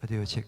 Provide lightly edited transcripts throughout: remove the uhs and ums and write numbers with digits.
audio check.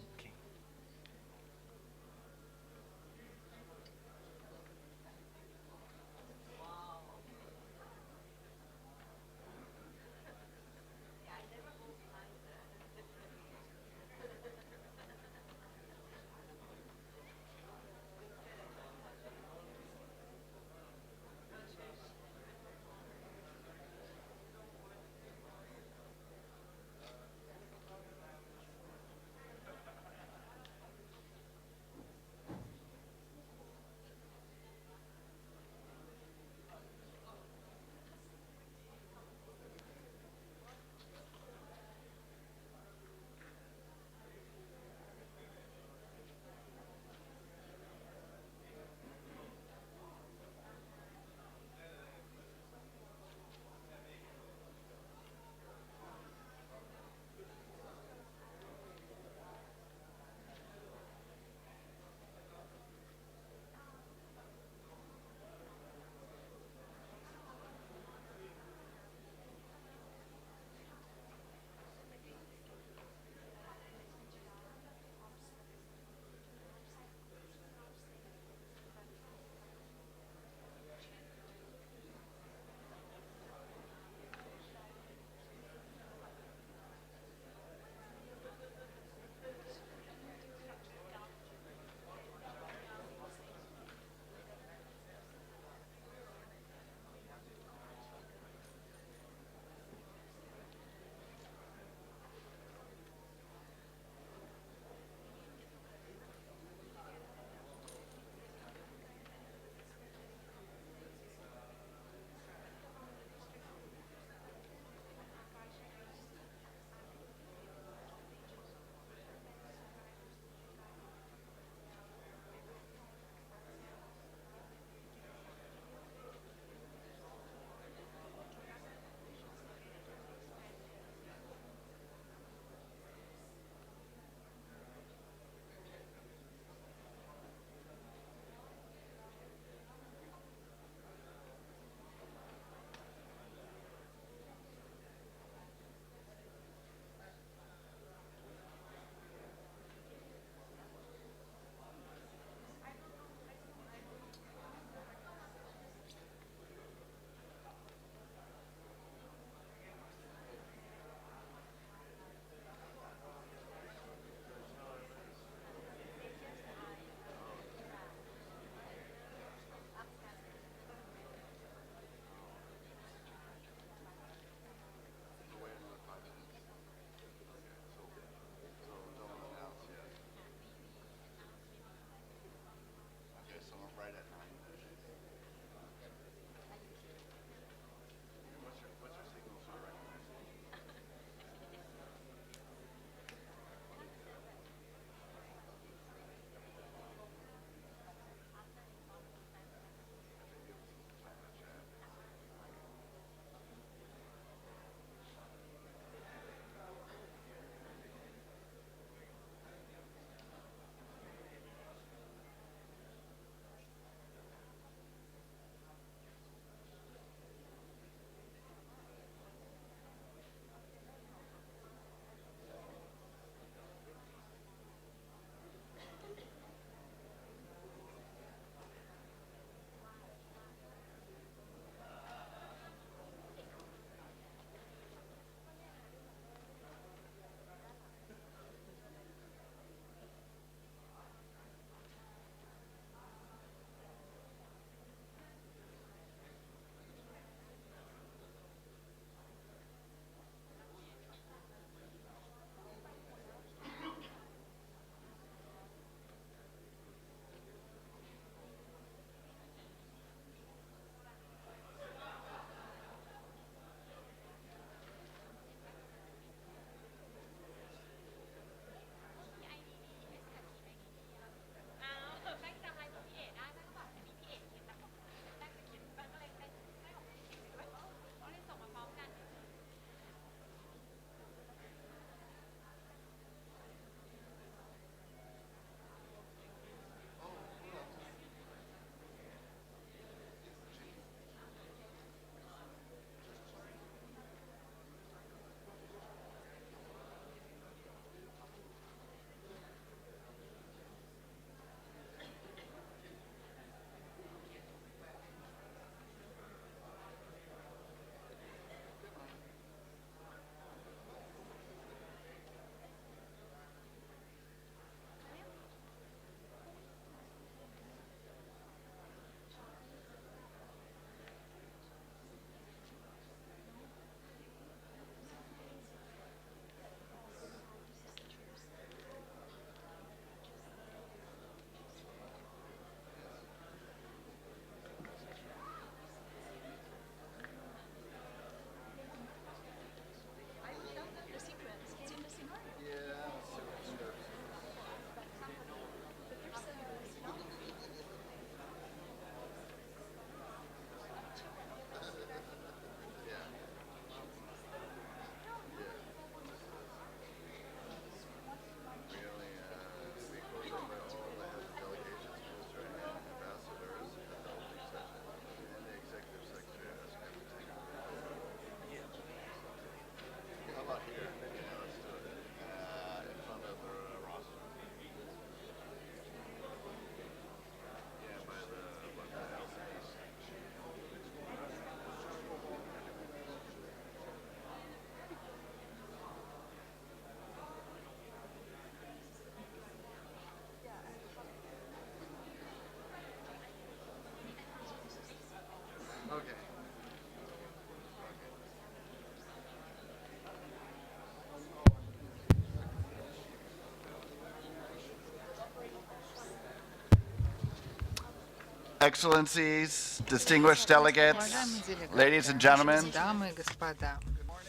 Excellencies, distinguished delegates, Уважаемые ladies and делегаты, gentlemen, дамы и господа,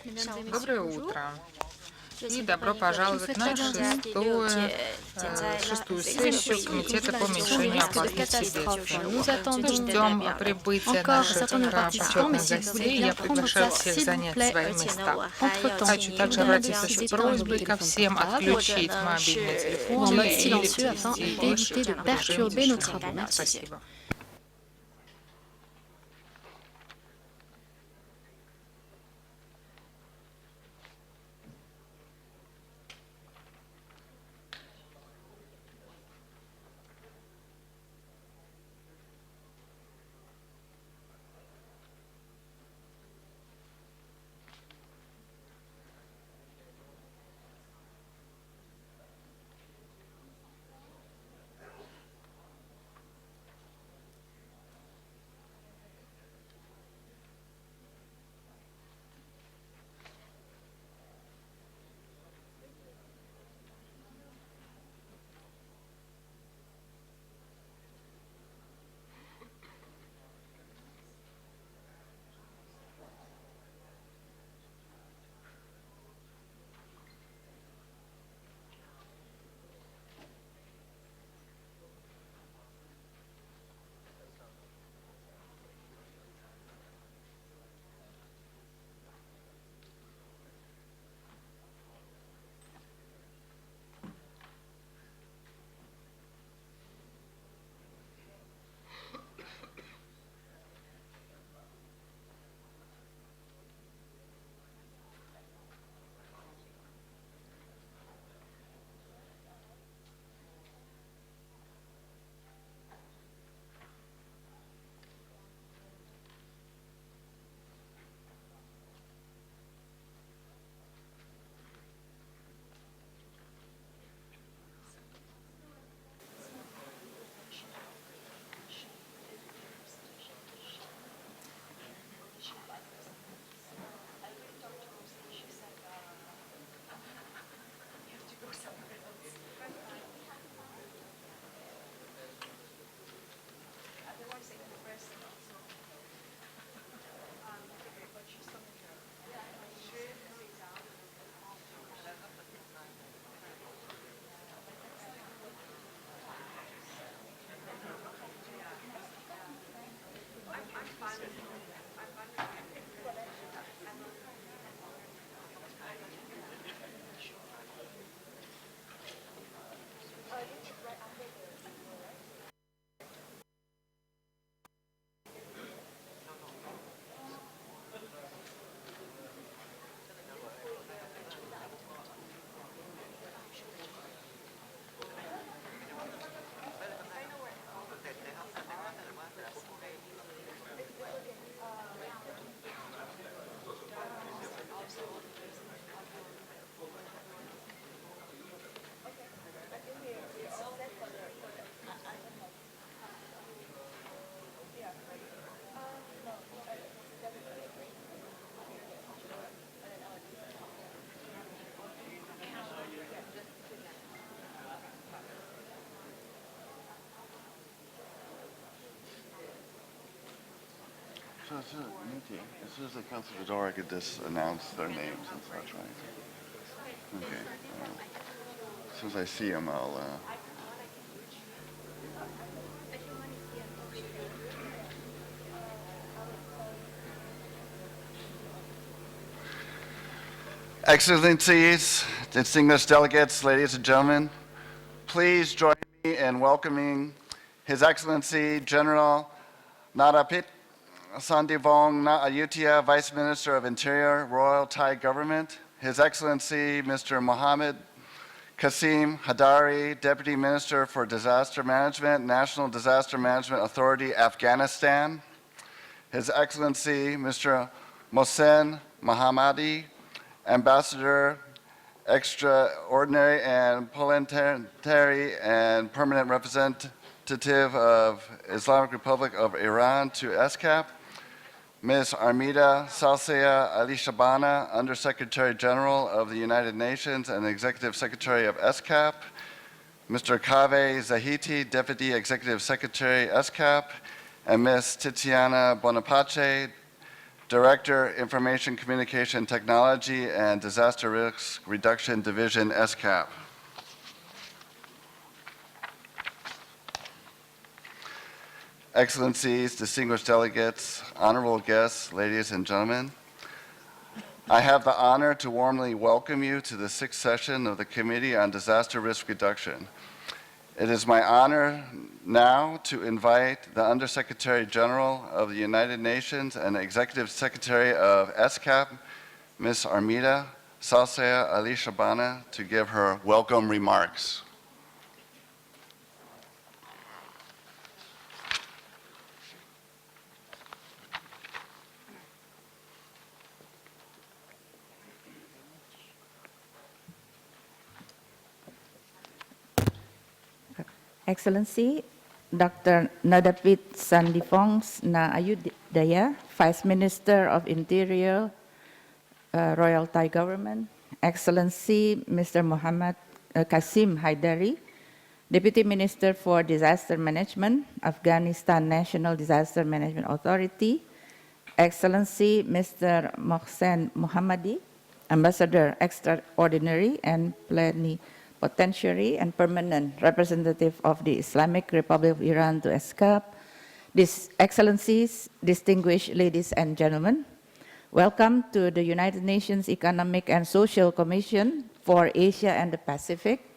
Mesdames et доброе messieurs, bonjour. утро Je и suis добро пожаловать на шестую сессию Комитета по уменьшению опасности бедствий. Мы ждем прибытия наших почетных гостей. Я приглашаю всех занять свои места. Хочу также обратиться с просьбой ко всем отключить мобильные телефоны или перевести их в режим тишины. Спасибо. So it's a meeting. As soon as they come through the door, I could just announce their names and such, right? Okay. As soon as I see them, I'll. Excellencies, distinguished delegates, ladies and gentlemen, please join me in welcoming His Excellency General Narapit Sandivong Ayutthaya, Vice Minister of Interior, Royal Thai Government, His Excellency Mr. Mohammed Qasim Hadari, Deputy Minister for Disaster Management, National Disaster Management Authority, Afghanistan, His Excellency Mr. Mohsen Mohammadi, Ambassador Extraordinary and Plenary and Permanent Representative of Islamic Republic of Iran to ESCAP, Ms. Armida Salcea Ali Shabana, Undersecretary General of the United Nations and Executive Secretary of ESCAP, Mr. Kaveh Zahiti, Deputy Executive Secretary, ESCAP, and Ms. Tiziana Bonapace, Director, Information Communication Technology and Disaster Risk Reduction Division, ESCAP. Excellencies, distinguished delegates, honorable guests, ladies and gentlemen, I have the honor to warmly welcome you to the sixth session of the Committee on Disaster Risk Reduction. It is my honor now to invite the Undersecretary General of the United Nations and Executive Secretary of ESCAP, Ms. Armida Salcea Ali Shabana, to give her welcome remarks. Excellency, Dr. Nadapit Sandifong Na Ayudhaya, Vice Minister of Interior, Royal Thai Government, Excellency Mr. Muhammad Qasim Haidari, Deputy Minister for Disaster Management, Afghanistan National Disaster Management Authority, Excellency Mr. Mohsen Mohammadi, Ambassador Extraordinary and Plenipotentiary and Permanent Representative of the Islamic Republic of Iran to ESCAP, Excellencies, distinguished ladies and gentlemen, welcome to the United Nations Economic and Social Commission for Asia and the Pacific,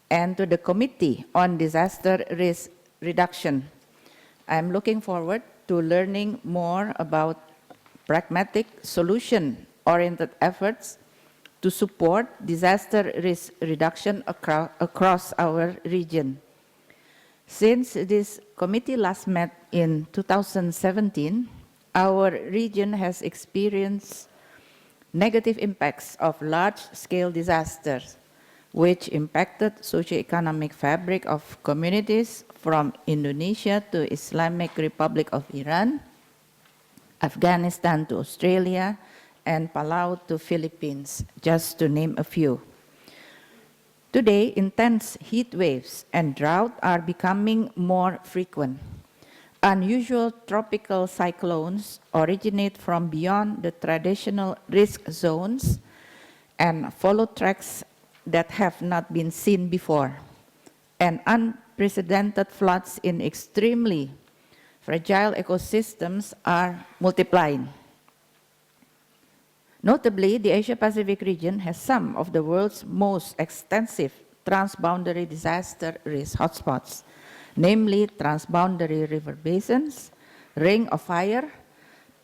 and to the Committee on Disaster Risk Reduction. I'm looking forward to learning more about pragmatic, solution-oriented efforts to support disaster risk reduction across our region. Since this committee last met in 2017, our region has experienced negative impacts of large-scale disasters, which impacted socio-economic fabric of communities from Indonesia to Islamic Republic of Iran, Afghanistan to Australia, and Palau to Philippines, just to name a few. Today, intense heat waves and drought are becoming more frequent. Unusual tropical cyclones originate from beyond the traditional risk zones and follow tracks that have not been seen before. And unprecedented floods in extremely fragile ecosystems are multiplying. Notably, the Asia-Pacific region has some of the world's most extensive transboundary disaster risk hotspots, namely transboundary river basins, Ring of Fire,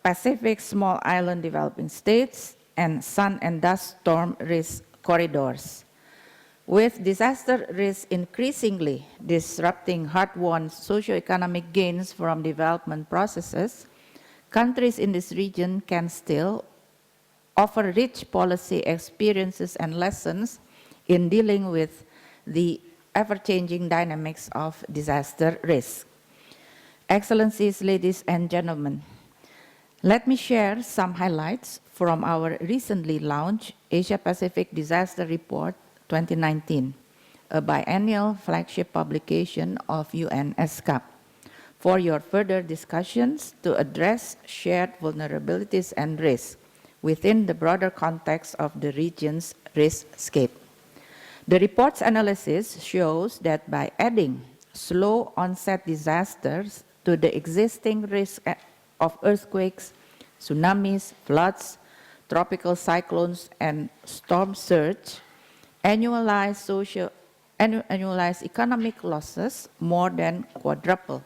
Pacific Small Island Developing States, and sun and dust storm risk corridors. With disaster risk increasingly disrupting hard-won socioeconomic gains from development processes, countries in this region can still offer rich policy experiences and lessons in dealing with the ever-changing dynamics of disaster risk. Excellencies, ladies and gentlemen, let me share some highlights from our recently launched Asia-Pacific Disaster Report 2019, a biennial flagship publication of UNESCAP, for your further discussions to address shared vulnerabilities and risks within the broader context of the region's riskscape. The report's analysis shows that by adding slow onset disasters to the existing risk of earthquakes, tsunamis, floods, tropical cyclones, and storm surge, annualized economic losses more than quadruple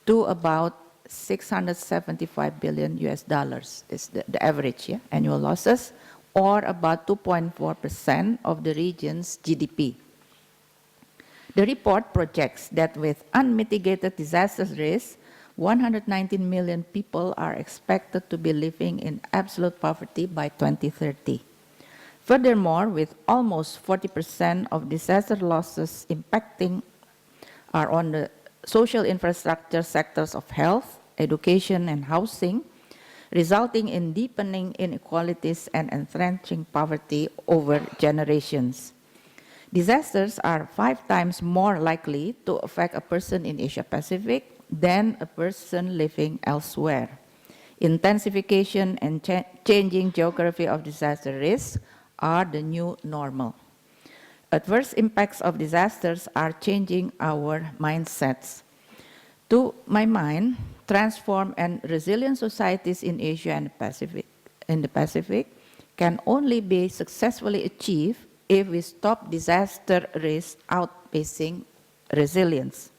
to about $675 billion is the average annual losses, or about 2.4% of the region's GDP. The report projects that with unmitigated disaster risk, 119 million people are expected to be living in absolute poverty by 2030. Furthermore, with almost 40% of disaster losses impacting are on the social infrastructure sectors of health, education, and housing, resulting in deepening inequalities and entrenching poverty over generations. Disasters are 5 times more likely to affect a person in Asia Pacific than a person living elsewhere. Intensification and changing geography of disaster risk are the new normal. Adverse impacts of disasters are changing our mindsets. To my mind, transformed and resilient societies in Asia and the Pacific can only be successfully achieved if we stop disaster risk outpacing resilience.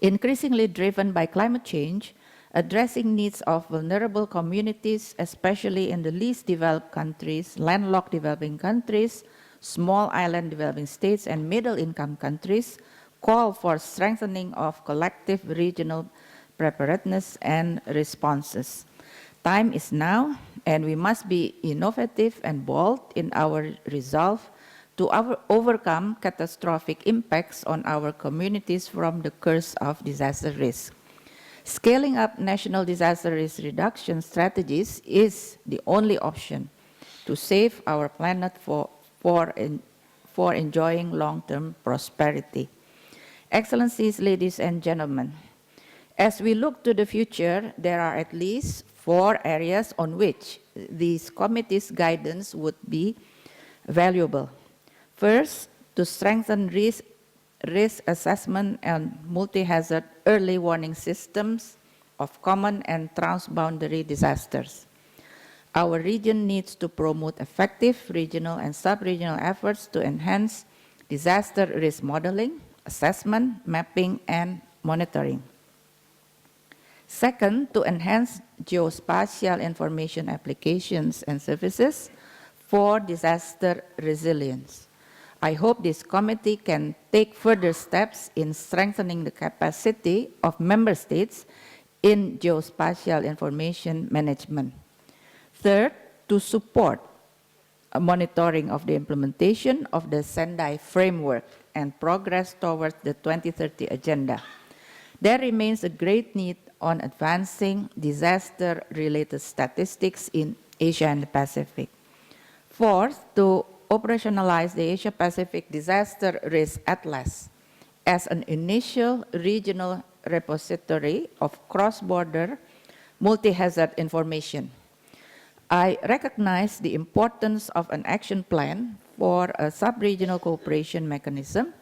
Increasingly driven by climate change, addressing needs of vulnerable communities, especially in the least developed countries, landlocked developing countries, small island developing states, and middle-income countries, call for strengthening of collective regional preparedness and responses. Time is now, and we must be innovative and bold in our resolve to overcome catastrophic impacts on our communities from the curse of disaster risk. Scaling up national disaster risk reduction strategies is the only option to save our planet for enjoying long-term prosperity. Excellencies, ladies and gentlemen, as we look to the future, there are at least 4 areas on which this committee's guidance would be valuable. First, to strengthen risk assessment and multi-hazard early warning systems of common and transboundary disasters. Our region needs to promote effective regional and sub-regional efforts to enhance disaster risk modeling, assessment, mapping, and monitoring. Second, to enhance geospatial information applications and services for disaster resilience. I hope this committee can take further steps in strengthening the capacity of member states in geospatial information management. Third, to support a monitoring of the implementation of the Sendai framework and progress towards the 2030 agenda. There remains a great need on advancing disaster-related statistics in Asia and the Pacific. Fourth, to operationalize the Asia-Pacific Disaster Risk Atlas as an initial regional repository of cross-border multi-hazard information. I recognize the importance of an action plan for a sub-regional cooperation mechanism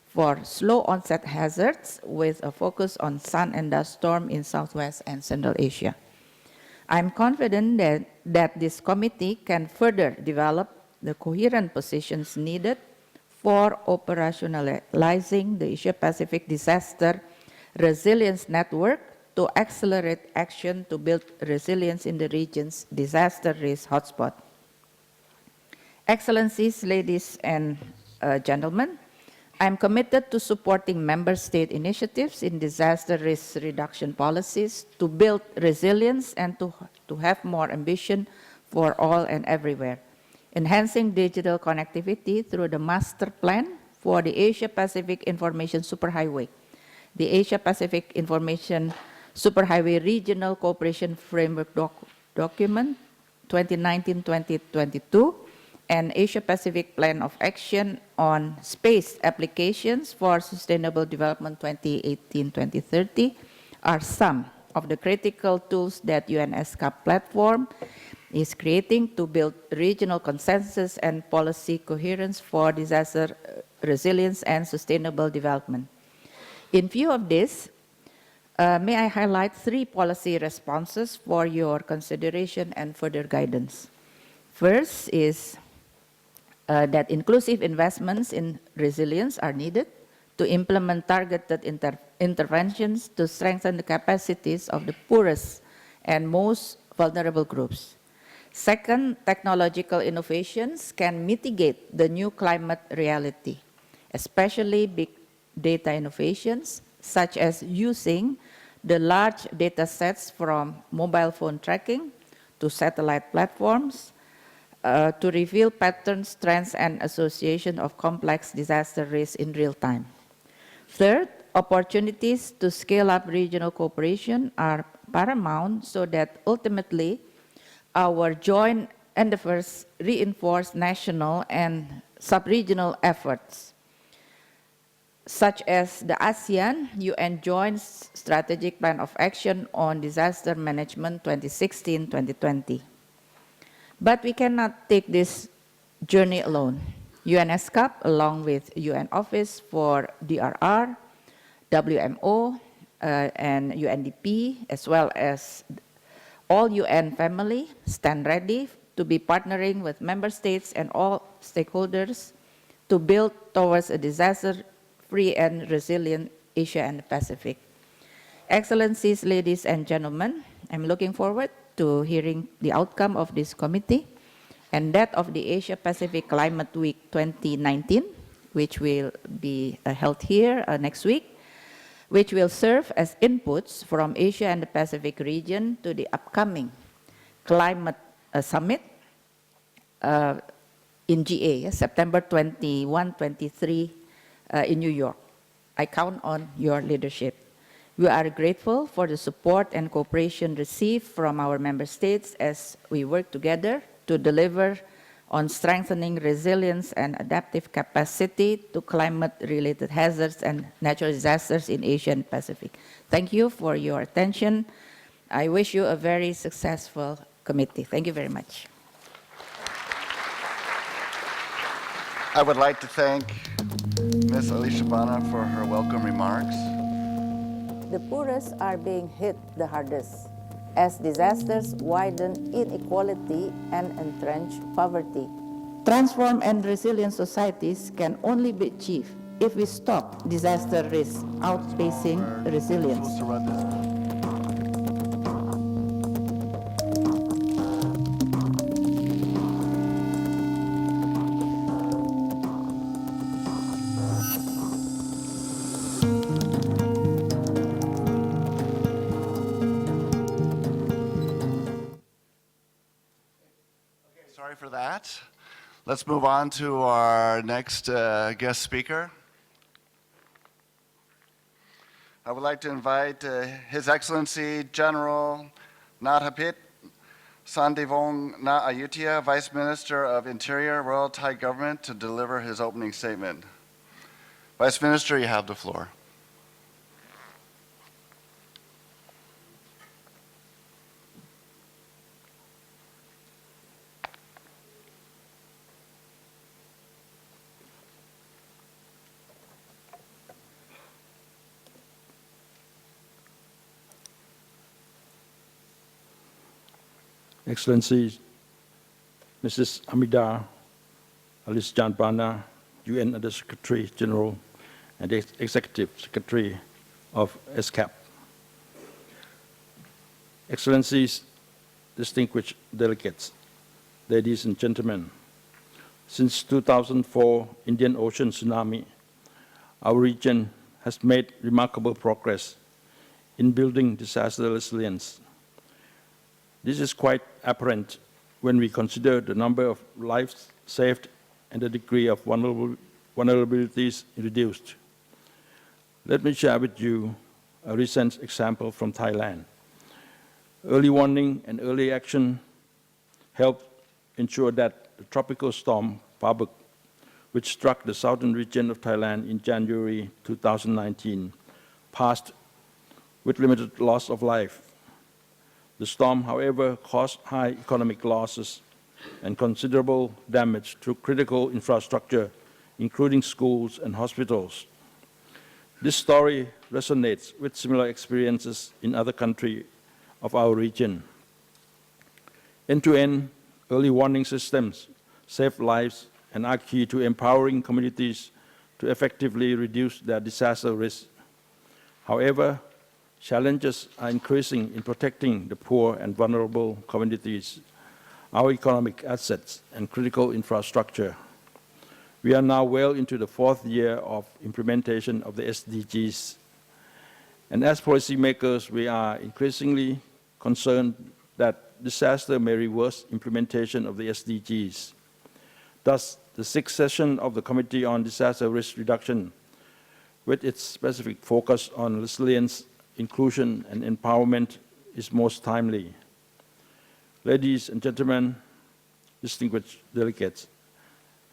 for slow onset hazards with a focus on sun and dust storm in Southwest and Central Asia. I'm confident that this committee can further develop the coherent positions needed for operationalizing the Asia-Pacific Disaster Resilience Network to accelerate action to build resilience in the region's disaster risk hotspot. Excellencies, ladies and gentlemen, I'm committed to supporting member state initiatives in disaster risk reduction policies to build resilience and to have more ambition for all and everywhere. Enhancing digital connectivity through the master plan for the Asia-Pacific Information Superhighway, the Asia-Pacific Information Superhighway Regional Cooperation Framework Document 2019-2022, and Asia-Pacific Plan of Action on Space Applications for Sustainable Development 2018-2030 are some of the critical tools that UNESCAP platform is creating to build regional consensus and policy coherence for disaster resilience and sustainable development. In view of this, may I highlight 3 policy responses for your consideration and further guidance. First is that inclusive investments in resilience are needed to implement targeted interventions to strengthen the capacities of the poorest and most vulnerable groups. Second, technological innovations can mitigate the new climate reality, especially big data innovations, such as using the large data sets from mobile phone tracking to satellite platforms to reveal patterns, trends, and association of complex disaster risk in real time. Third, opportunities to scale up regional cooperation are paramount so that ultimately our joint endeavors reinforce national and sub-regional efforts, such as the ASEAN-UN Joint Strategic Plan of Action on Disaster Management 2016-2020. But we cannot take this journey alone. UNESCAP, along with UN Office for DRR, WMO, and UNDP, as well as all UN family, stand ready to be partnering with member states and all stakeholders to build towards a disaster-free and resilient Asia and the Pacific. Excellencies, ladies and gentlemen, I'm looking forward to hearing the outcome of this committee and that of the Asia Pacific Climate Week 2019, which will be held here next week, which will serve as inputs from Asia and the Pacific region to the upcoming climate summit in GA, September 21-23 in New York. I count on your leadership. We are grateful for the support and cooperation received from our member states as we work together to deliver on strengthening resilience and adaptive capacity to climate-related hazards and natural disasters in Asia and Pacific. Thank you for your attention. I wish you a very successful committee. Thank you very much. I would like to thank Ms. Alicia Bana for her welcome remarks. The poorest are being hit the hardest as disasters widen inequality and entrench poverty. Transformed and resilient societies can only be achieved if we stop disaster risk outpacing resilience. Supposed to run this. Sorry for that. Let's move on to our next guest speaker. I would like to invite His Excellency General Nathapit Sandivong Na Ayutthaya, Vice Minister of Interior, Royal Thai Government, to deliver his opening statement. Vice Minister, you have the floor. Excellencies, Mrs. Amida Alice Janbana, UN Under Secretary General and Executive Secretary of ESCAP. Excellencies, distinguished delegates, ladies and gentlemen, since 2004 Indian Ocean tsunami, our region has made remarkable progress in building disaster resilience. This is quite apparent when we consider the number of lives saved and the degree of vulnerabilities reduced. Let me share with you a recent example from Thailand. Early warning and early action helped ensure that the tropical storm Pabuk, which struck the southern region of Thailand in January 2019, passed with limited loss of life. The storm, however, caused high economic losses and considerable damage to critical infrastructure, including schools and hospitals. This story resonates with similar experiences in other countries of our region. End-to-end early warning systems save lives and are key to empowering communities to effectively reduce their disaster risk. However, challenges are increasing in protecting the poor and vulnerable communities, our economic assets, and critical infrastructure. We are now well into the fourth year of implementation of the SDGs. And as policymakers, we are increasingly concerned that disaster may reverse implementation of the SDGs. Thus, the sixth session of the Committee on Disaster Risk Reduction, with its specific focus on resilience, inclusion, and empowerment, is most timely. Ladies and gentlemen, distinguished delegates,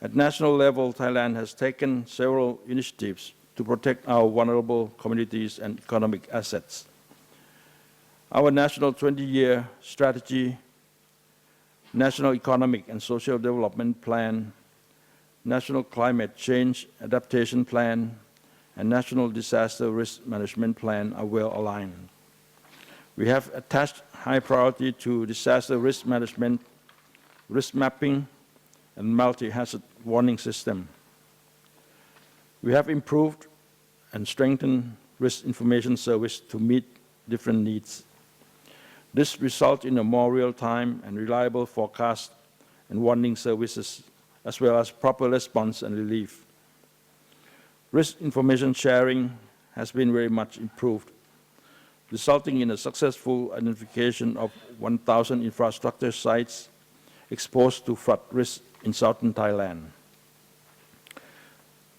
at national level, Thailand has taken several initiatives to protect our vulnerable communities and economic assets. Our national 20-year strategy, National Economic and Social Development Plan, National Climate Change Adaptation Plan, and National Disaster Risk Management Plan are well aligned. We have attached high priority to disaster risk management, risk mapping, and multi-hazard warning system. We have improved and strengthened risk information service to meet different needs. This results in a more real-time and reliable forecast and warning services, as well as proper response and relief. Risk information sharing has been very much improved, resulting in a successful identification of 1,000 infrastructure sites exposed to flood risk in southern Thailand.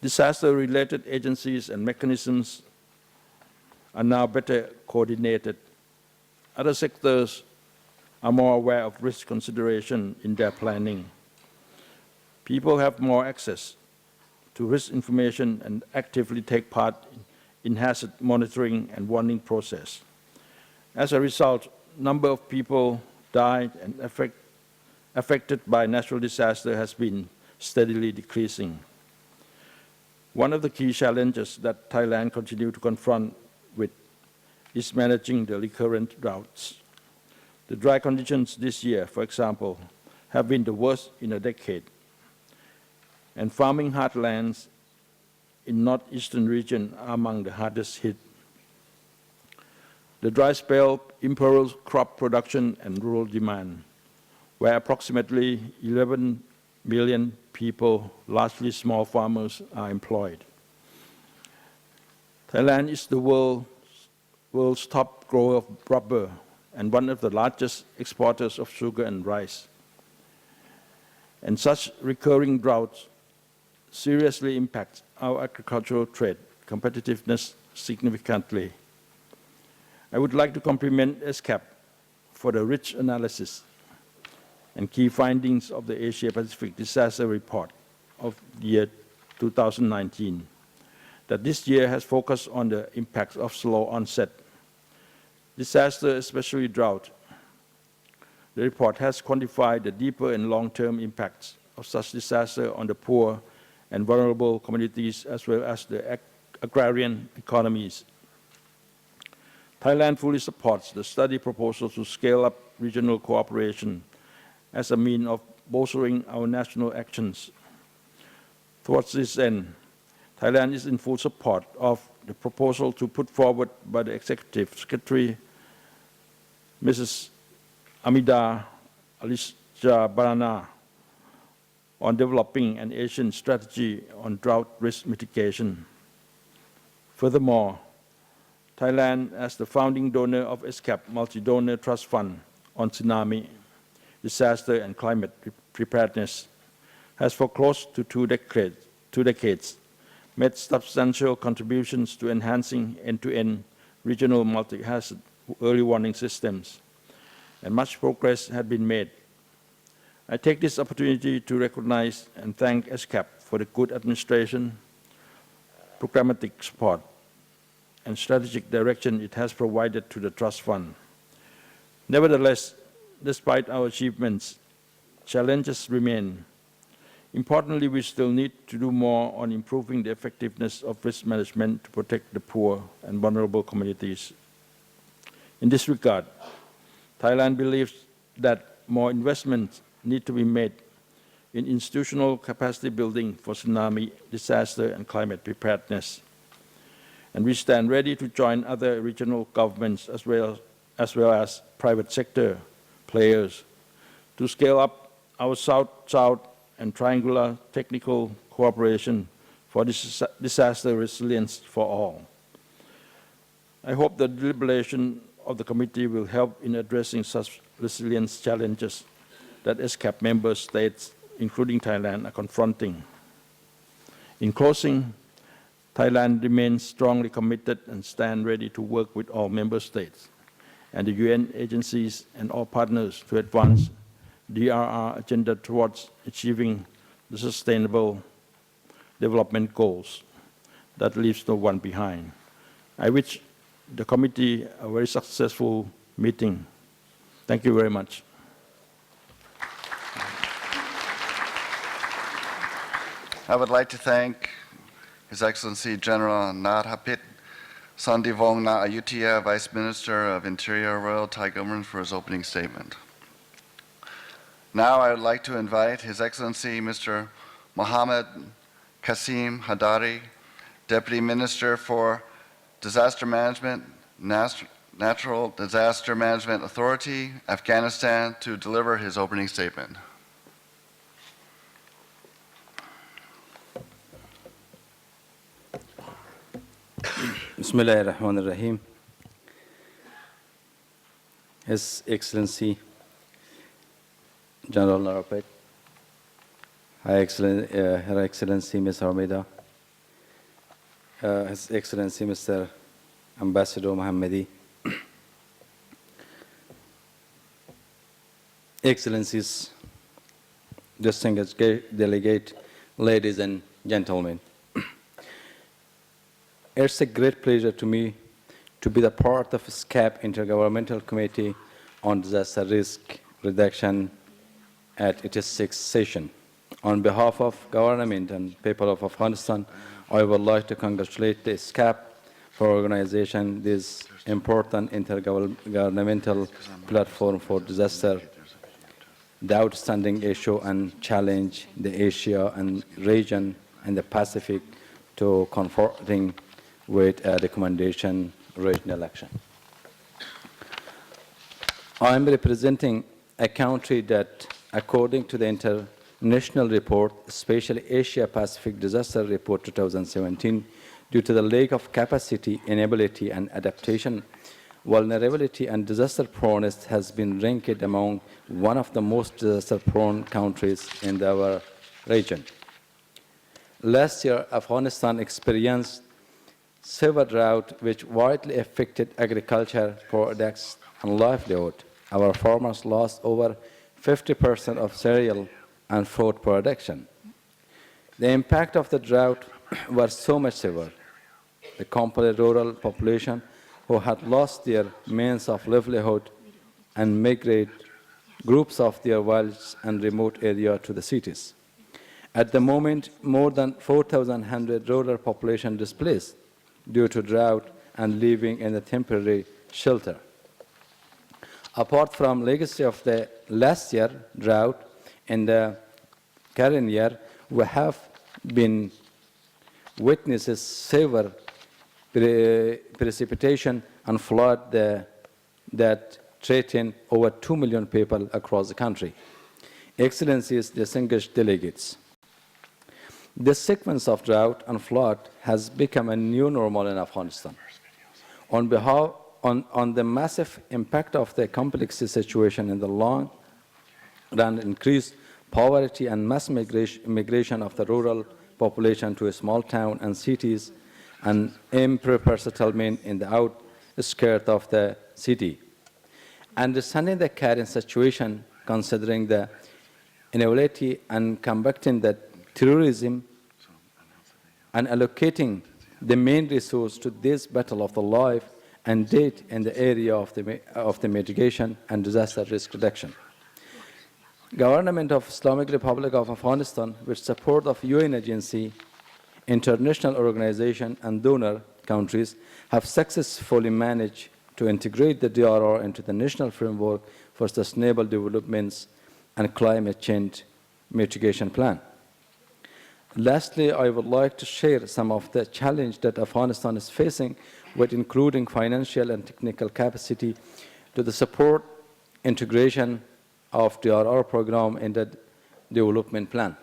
Disaster-related agencies and mechanisms are now better coordinated. Other sectors are more aware of risk consideration in their planning. People have more access to risk information and actively take part in hazard monitoring and warning process. As a result, number of people died and affected by natural disaster has been steadily decreasing. One of the key challenges that Thailand continues to confront with is managing the recurrent droughts. The dry conditions this year, for example, have been the worst in a decade, and farming heartlands in northeastern region are among the hardest hit. The dry spell imperils crop production and rural demand, where approximately 11 million people, largely small farmers, are employed. Thailand is the world's top grower of rubber and one of the largest exporters of sugar and rice. And such recurring droughts seriously impact our agricultural trade competitiveness significantly. I would like to compliment ESCAP for the rich analysis and key findings of the Asia-Pacific Disaster Report of the year 2019, that this year has focused on the impacts of slow onset disaster, especially drought. The report has quantified the deeper and long-term impacts of such disaster on the poor and vulnerable communities, as well as the agrarian economies. Thailand fully supports the study proposal to scale up regional cooperation as a means of bolstering our national actions. Towards this end, Thailand is in full support of the proposal to put forward by the Executive Secretary, Mrs. Amida Alisha Barana, on developing an Asian strategy on drought risk mitigation. Furthermore, Thailand, as the founding donor of ESCAP Multi-Donor Trust Fund on Tsunami, Disaster and Climate Preparedness, has for close to two decades made substantial contributions to enhancing end-to-end regional multi-hazard early warning systems, and much progress has been made. I take this opportunity to recognize and thank ESCAP for the good administration, programmatic support, and strategic direction it has provided to the Trust Fund. Nevertheless, despite our achievements, challenges remain. Importantly, we still need to do more on improving the effectiveness of risk management to protect the poor and vulnerable communities. In this regard, Thailand believes that more investments need to be made in institutional capacity building for tsunami, disaster, and climate preparedness. And we stand ready to join other regional governments as well as private sector players to scale up our South-South and triangular technical cooperation for disaster resilience for all. I hope the deliberation of the committee will help in addressing such resilience challenges that ESCAP member states, including Thailand, are confronting. In closing, Thailand remains strongly committed and stands ready to work with all member states and the UN agencies and all partners to advance DRR agenda towards achieving the sustainable development goals that leaves no one behind. I wish the committee a very successful meeting. Thank you very much. I would like to thank His Excellency General Nadhapit Sandivong Na Ayutthaya, Vice Minister of Interior, Royal Thai Government, for his opening statement. Now I would like to invite His Excellency Mr. Mohammed Qasim Hadari, Deputy Minister for Disaster Management, Natural Disaster Management Authority, Afghanistan, to deliver his opening statement. Bismillahir Rahmanir Rahim. His Excellency General Narapet, Her Excellency Ms. Armida, His Excellency Mr. Ambassador Mohammadi, Excellencies, distinguished delegate, ladies and gentlemen. It's a great pleasure to me to be the part of ESCAP Intergovernmental Committee on Disaster Risk Reduction at its sixth session. On behalf of government and people of Afghanistan, I would like to congratulate the ESCAP for organizing this important intergovernmental platform for disaster, the outstanding issue and challenge the Asia and region and the Pacific to confronting with a recommendation regional action. I am representing a country that, according to the international report, especially Asia Pacific Disaster Report 2017, due to the lack of capacity, inability, and adaptation, vulnerability and disaster proneness has been ranked among one of the most disaster-prone countries in our region. Last year, Afghanistan experienced severe drought which widely affected agriculture, products, and livelihood. Our farmers lost over 50% of cereal and fruit production. The impact of the drought was so much severe. The complete rural population who had lost their means of livelihood and migrate groups of their villages and remote areas to the cities. At the moment, more than 4,100 rural population displaced due to drought and living in a temporary shelter. Apart from legacy of the last year drought, in the current year, we have been witnesses severe precipitation and flood that threaten over 2 million people across the country. Excellencies, distinguished delegates, the sequence of drought and flood has become a new normal in Afghanistan. On the massive impact of the complex situation in the long run, increased poverty and mass migration of the rural population to a small town and cities, and improper settlement in the outskirts of the city. Understanding the current situation, considering the inability and combating the terrorism, and allocating the main resource to this battle of the life and death in the area of the mitigation and disaster risk reduction. Government of Islamic Republic of Afghanistan, with support of UN agency, international organization, and donor countries, have successfully managed to integrate the DRR into the national framework for sustainable developments and climate change mitigation plan. Lastly, I would like to share some of the challenges that Afghanistan is facing, with including financial and technical capacity to the support integration of the DRR program in the development plan.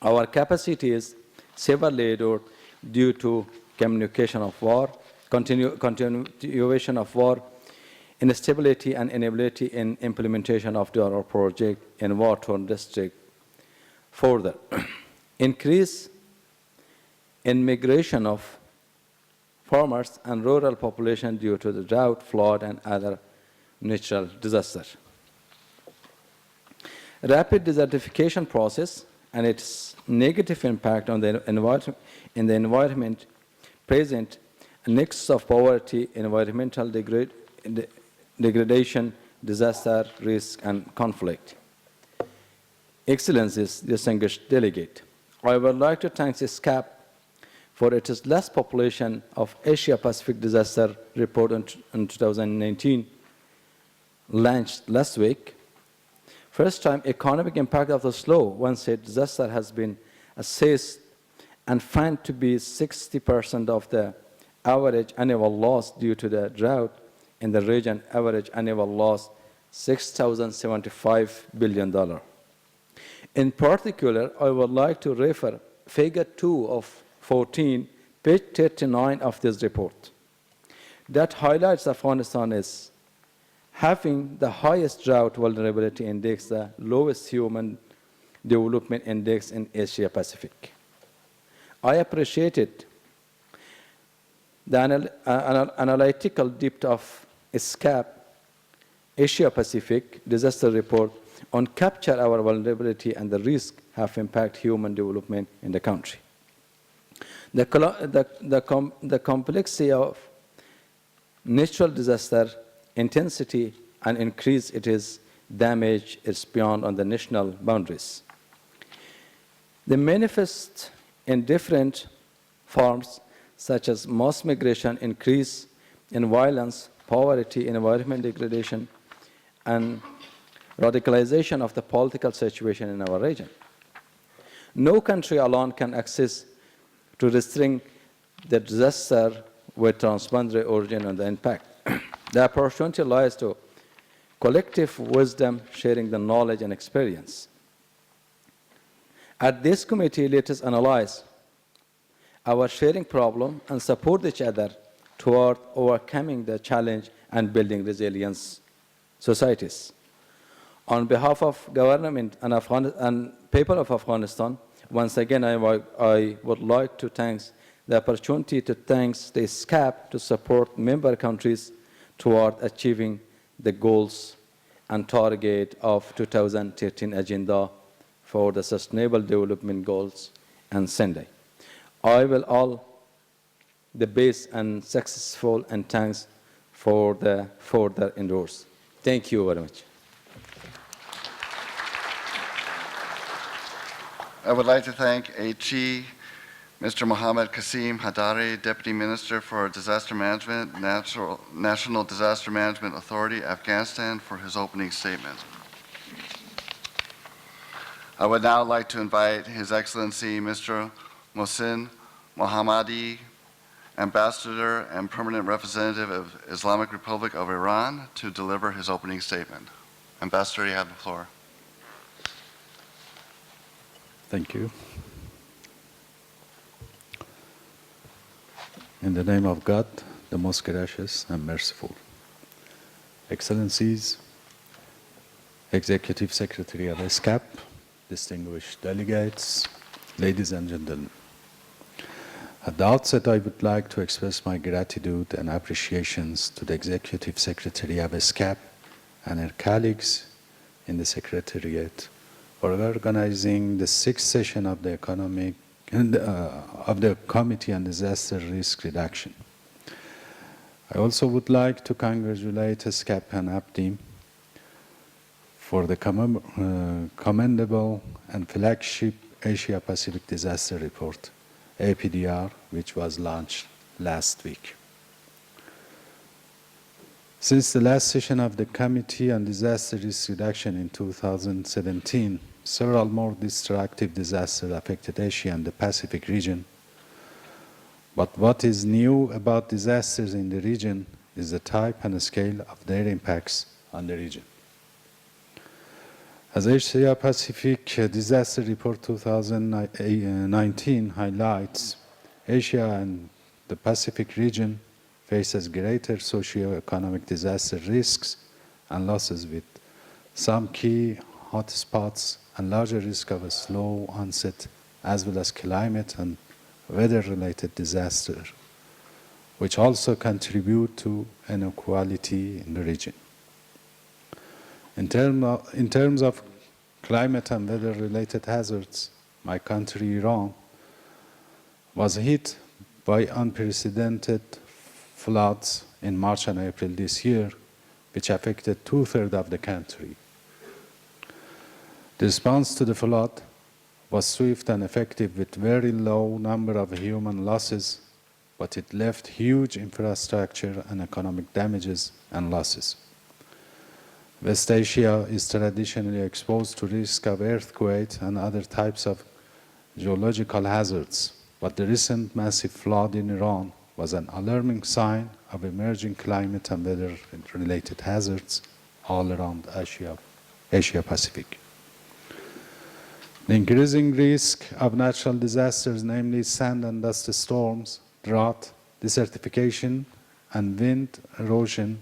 Our capacity is severely eroded due to communication of war, continuation of war, instability and inability in implementation of the DRR project in war-torn district. Further, increase in migration of farmers and rural population due to the drought, flood, and other natural disasters. Rapid desertification process and its negative impact on the environment present a nexus of poverty, environmental degradation, disaster risk, and conflict. Excellencies, distinguished delegate, I would like to thank ESCAP for its last population of Asia-Pacific disaster report in 2019, launched last week. First time economic impact of the slow onset disaster has been assessed and found to be 60% of the average annual loss due to the drought in the region, average annual loss $6,075 billion. In particular, I would like to refer Figure 2 of 14, page 39 of this report, that highlights Afghanistan as having the highest drought vulnerability index, the lowest human development index in Asia Pacific. I appreciated the analytical depth of ESCAP Asia Pacific disaster report on capture our vulnerability and the risk have impact human development in the country. The complexity of natural disaster intensity and increase its damage is beyond on the national boundaries. They manifest in different forms such as mass migration, increase in violence, poverty, environment degradation, and radicalization of the political situation in our region. No country alone can access to restrain the disaster with transboundary origin and the impact. The opportunity lies to collective wisdom, sharing the knowledge and experience. At this committee, let us analyze our sharing problem and support each other toward overcoming the challenge and building resilience societies. On behalf of government and people of Afghanistan, once again, I would like to thank the opportunity to thank the ESCAP to support member countries toward achieving the goals and target of 2013 Agenda for the Sustainable Development Goals and Sendai. I will all the best and successful and thanks for the further endeavors. Thank you very much. I would like to thank HE, Mr. Mohammed Qasim Hadari, Deputy Minister for Disaster Management, National Disaster Management Authority, Afghanistan, for his opening statement. I would now like to invite His Excellency Mr. Mohsin Mohammadi, Ambassador and Permanent Representative of Islamic Republic of Iran, to deliver his opening statement. Ambassador, you have the floor. Thank you. In the name of God, the most gracious and merciful. Excellencies, Executive Secretary of ESCAP, distinguished delegates, ladies and gentlemen. At the outset, I would like to express my gratitude and appreciations to the Executive Secretary of ESCAP and her colleagues in the Secretariat for organizing the sixth session of the Committee on Disaster Risk Reduction. I also would like to congratulate ESCAP and APDIM for the commendable and flagship Asia Pacific Disaster Report, APDR, which was launched last week. Since the last session of the Committee on Disaster Risk Reduction in 2017, several more destructive disasters affected Asia and the Pacific region. But what is new about disasters in the region is the type and scale of their impacts on the region. As Asia Pacific Disaster Report 2019 highlights, Asia and the Pacific region faces greater socio-economic disaster risks and losses, with some key hotspots and larger risk of a slow onset, as well as climate and weather-related disaster which also contribute to inequality in the region. In terms of climate and weather-related hazards, my country, Iran, was hit by unprecedented floods in March and April this year, which affected 2/3 of the country. The response to the flood was swift and effective with very low number of human losses, but it left huge infrastructure and economic damages and losses. West Asia is traditionally exposed to risk of earthquakes and other types of geological hazards, but the recent massive flood in Iran was an alarming sign of emerging climate and weather-related hazards all around Asia Pacific. The increasing risk of natural disasters, namely sand and dust storms, drought, desertification, and wind erosion,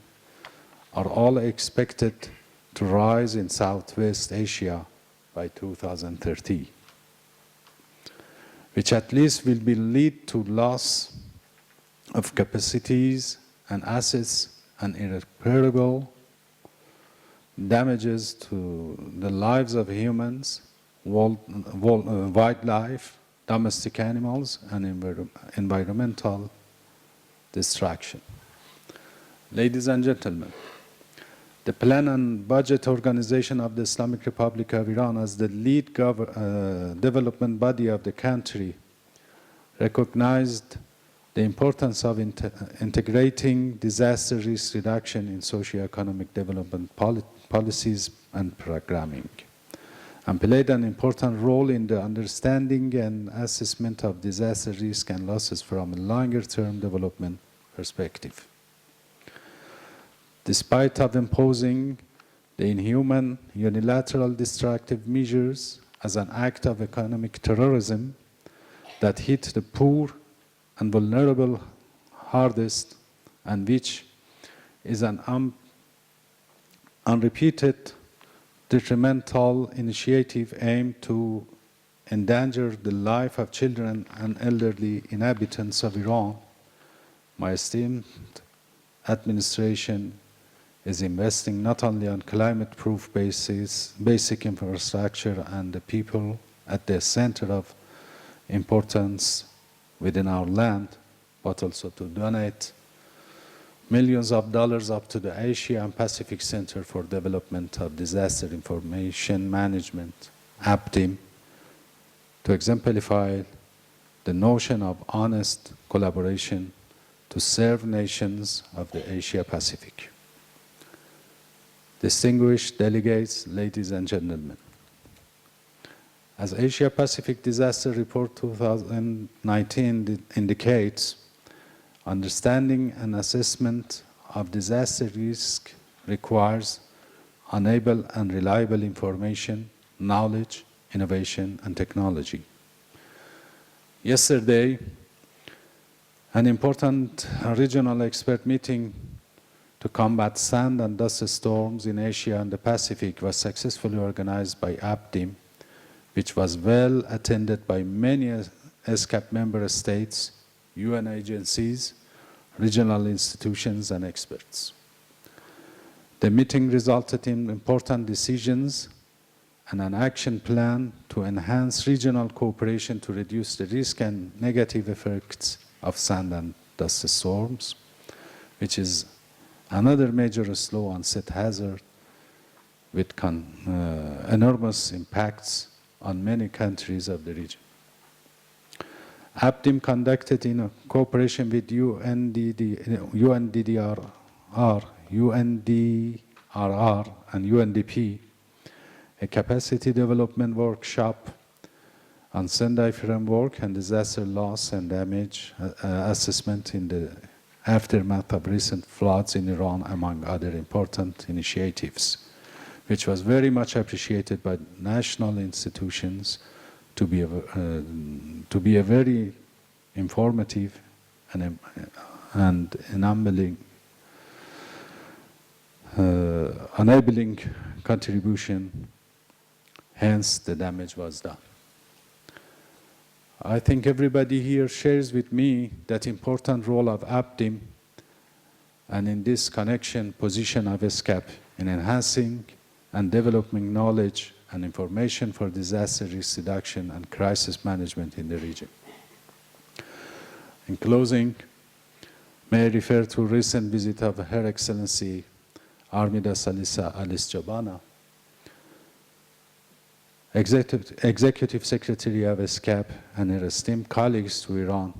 are all expected to rise in Southwest Asia by 2030, which at least will lead to loss of capacities and assets and irreparable damages to the lives of humans, wildlife, domestic animals, and environmental destruction. Ladies and gentlemen, the Plan and Budget Organization of the Islamic Republic of Iran, as the lead development body of the country, recognized the importance of integrating disaster risk reduction in socio-economic development policies and programming, and played an important role in the understanding and assessment of disaster risk and losses from a longer-term development perspective. Despite of imposing the inhuman, unilateral destructive measures as an act of economic terrorism that hit the poor and vulnerable hardest, and which is an unrepeated detrimental initiative aimed to endanger the life of children and elderly inhabitants of Iran, my esteemed administration is investing not only on climate-proof basic infrastructure and the people at the center of importance within our land, but also to donate millions of dollars up to the Asia and Pacific Center for Development of Disaster Information Management, APDIM, to exemplify the notion of honest collaboration to serve nations of the Asia Pacific. Distinguished delegates, ladies and gentlemen, as Asia Pacific Disaster Report 2019 indicates, understanding and assessment of disaster risk requires enable and reliable information, knowledge, innovation, and technology. Yesterday, an important regional expert meeting to combat sand and dust storms in Asia and the Pacific was successfully organized by APDIM, which was well attended by many ESCAP member states, UN agencies, regional institutions, and experts. The meeting resulted in important decisions and an action plan to enhance regional cooperation to reduce the risk and negative effects of sand and dust storms, which is another major slow onset hazard with enormous impacts on many countries of the region. APDIM conducted in cooperation with UNDRR, and UNDP a capacity development workshop on Sendai framework and disaster loss and damage assessment in the aftermath of recent floods in Iran, among other important initiatives, which was very much appreciated by national institutions to be a very informative and enabling contribution. Hence, the damage was done. I think everybody here shares with me that important role of APDIM, and in this connection, position of ESCAP in enhancing and developing knowledge and information for disaster risk reduction and crisis management in the region. In closing, may I refer to a recent visit of Her Excellency Armida Salisa Alice Jabana, Executive Secretary of ESCAP, and her esteemed colleagues to Iran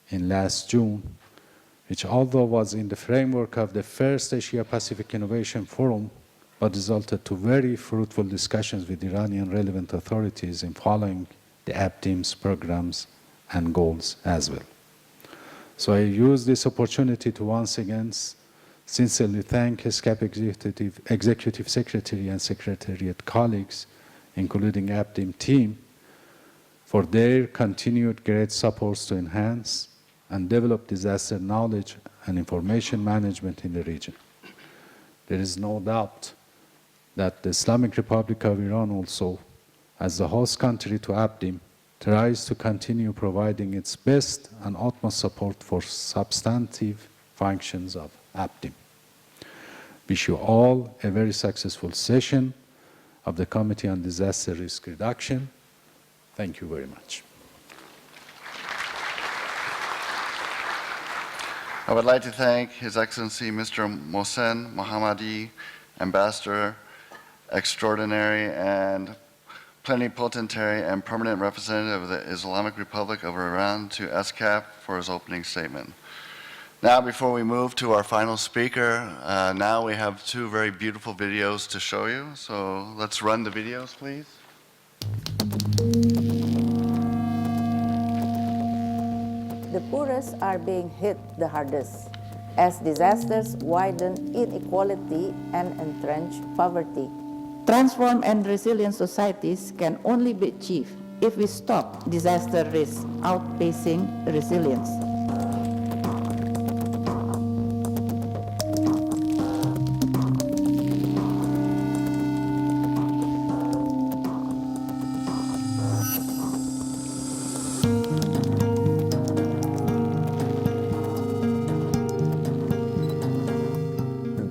in last June, which although was in the framework of the first Asia-Pacific Innovation Forum, but resulted to very fruitful discussions with Iranian relevant authorities in following the APDIM's programs and goals as well. So I use this opportunity to once again sincerely thank ESCAP Executive Secretary and Secretariat colleagues, including APDIM team, for their continued great supports to enhance and develop disaster knowledge and information management in the region. There is no doubt that the Islamic Republic of Iran also, as the host country to APDIM, tries to continue providing its best and utmost support for substantive functions of APDIM. Wish you all a very successful session of the Committee on Disaster Risk Reduction. Thank you very much. I would like to thank His Excellency Mr. Mohsen Mohammadi, Ambassador Extraordinary and Plenipotentiary and Permanent Representative of the Islamic Republic of Iran, to ESCAP, for his opening statement. Now, before we move to our final speaker, now we have two very beautiful videos to show you. So let's run the videos, please. The poorest are being hit the hardest as disasters widen inequality and entrench poverty. Transformed and resilient societies can only be achieved if we stop disaster risk outpacing resilience.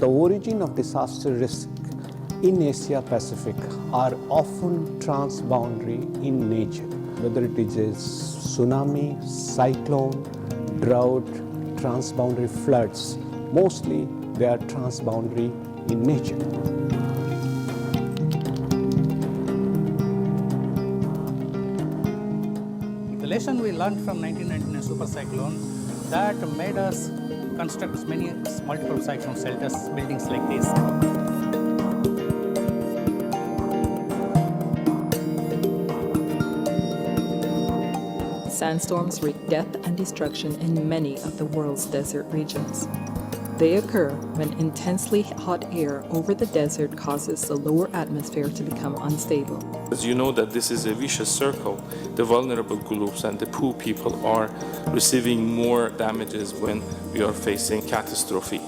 The origin of disaster risk in Asia Pacific are often transboundary in nature, whether it is a tsunami, cyclone, drought, transboundary floods. Mostly they are transboundary in nature. The lesson we learned from 1999 super cyclone that made us construct many multiple cyclone shelters, buildings like this. Sandstorms wreak death and destruction in many of the world's desert regions. They occur when intensely hot air over the desert causes the lower atmosphere to become unstable. As you know that this is a vicious circle, the vulnerable groups and the poor people are receiving more damages when we are facing catastrophe.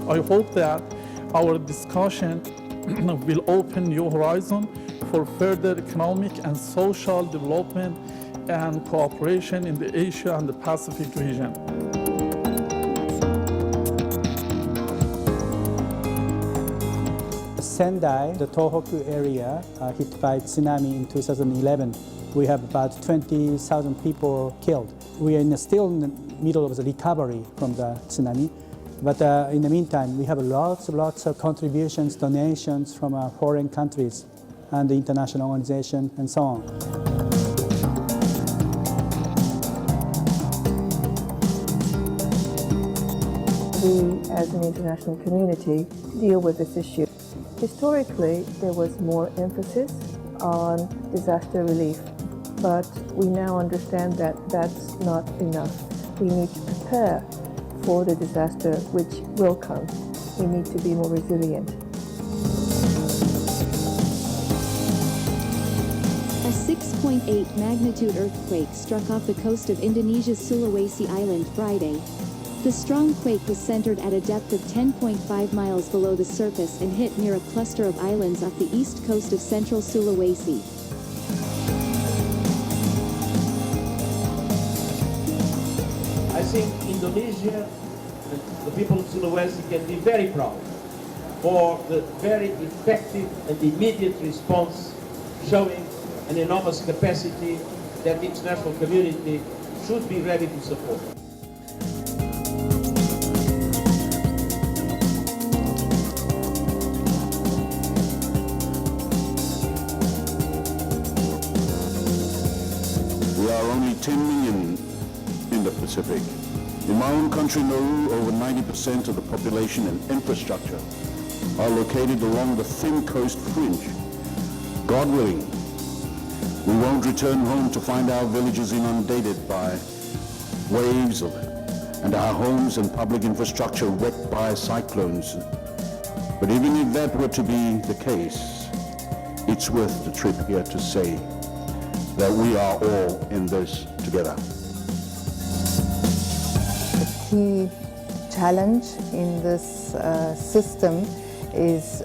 I hope that our discussion will open new horizon for further economic and social development and cooperation in the Asia and the Pacific region. Sendai, the Tohoku area, hit by tsunami in 2011. We have about 20,000 people killed. We are still in the middle of the recovery from the tsunami. But in the meantime, we have lots of contributions, donations from foreign countries and the international organization and so on. We, as an international community, deal with this issue. Historically, there was more emphasis on disaster relief, but we now understand that that's not enough. We need to prepare for the disaster which will come. We need to be more resilient. A 6.8 magnitude earthquake struck off the coast of Indonesia's Sulawesi Island Friday. The strong quake was centered at a depth of 10.5 miles below the surface and hit near a cluster of islands off the east coast of central Sulawesi. think Indonesia and the people of Sulawesi can be very proud for the very effective and immediate response, showing an enormous capacity that the international community should be ready to support. We are only 10 million in the Pacific. In my own country, Nauru, over 90% of the population and infrastructure are located along the thin coast fringe. God willing, we won't return home to find our villages inundated by waves and our homes and public infrastructure wrecked by cyclones. But even if that were to be the case, it's worth the trip here to say that we are all in this together. The key challenge in this system is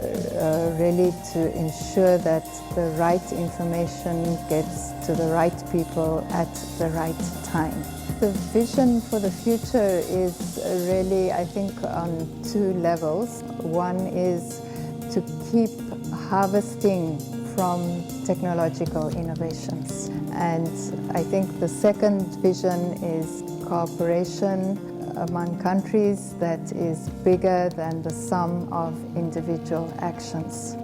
really to ensure that the right information gets to the right people at the right time. The vision for the future is really, I think, on two levels. One is to keep harvesting from technological innovations. And I think the second vision is cooperation among countries that is bigger than the sum of individual actions.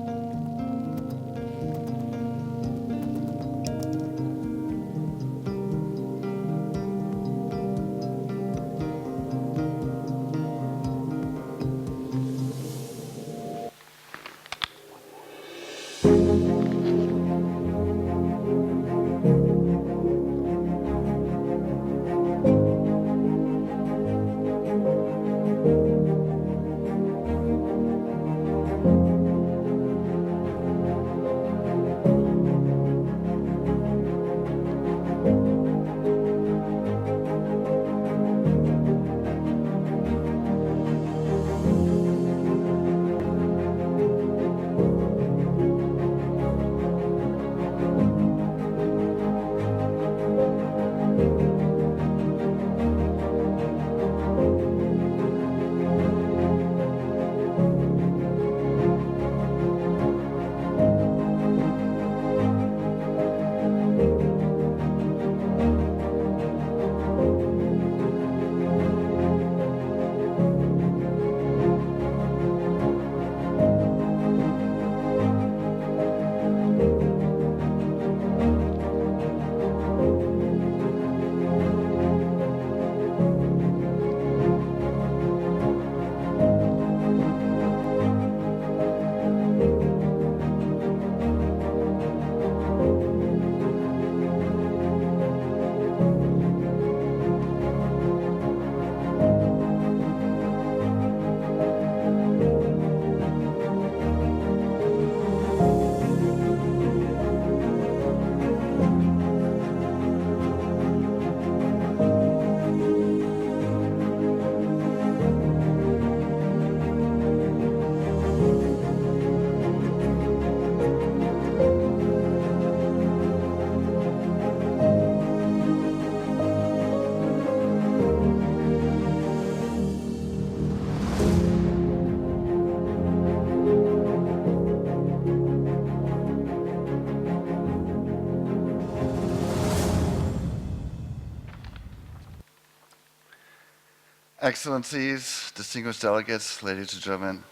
Excellencies, distinguished delegates, ladies and gentlemen,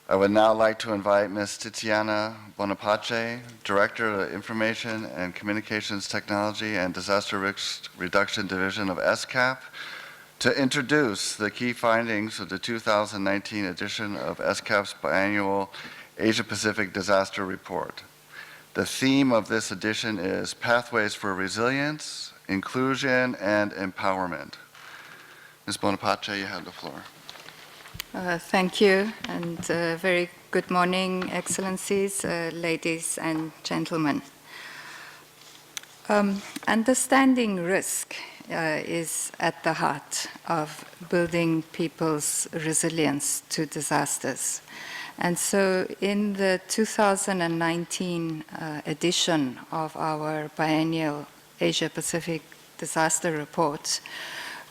I would now like to invite Ms. Tiziana Bonapace, Director of the Information and Communications Technology and Disaster Risk Reduction Division of ESCAP, to introduce the key findings of the 2019 edition of ESCAP's biannual Asia-Pacific Disaster Report. The theme of this edition is Pathways for Resilience, Inclusion, and Empowerment. Ms. Bonapace, you have the floor. Thank you, and very good morning, Excellencies, ladies and gentlemen. Understanding risk is at the heart of building people's resilience to disasters. And so in the 2019 edition of our biennial Asia-Pacific Disaster Report,